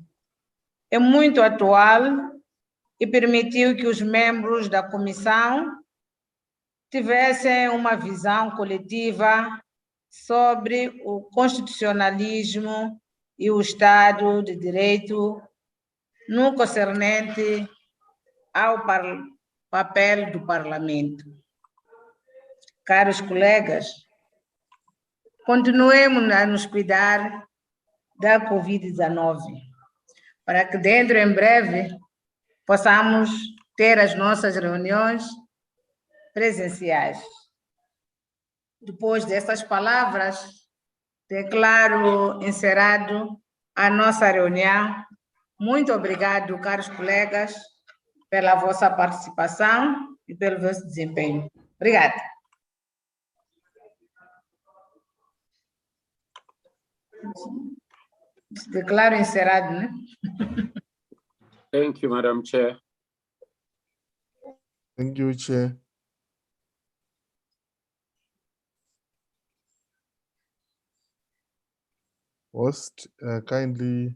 é muito atual e permitiu que os membros da comissão tivessem uma visão coletiva sobre o constitucionalismo e o Estado de Direito no concernente ao papel do Parlamento. Caros colegas, continuemos a nos cuidar da Covid-19, para que dentro em breve possamos ter as nossas reuniões presenciais. Depois dessas palavras, declaro encerrado a nossa reunião. Muito obrigado, caros colegas, pela vossa participação e pelo vosso desempenho. Obrigada. Declaro encerrado, né? Thank you, Madam Chair. Thank you, Chair. Host, kindly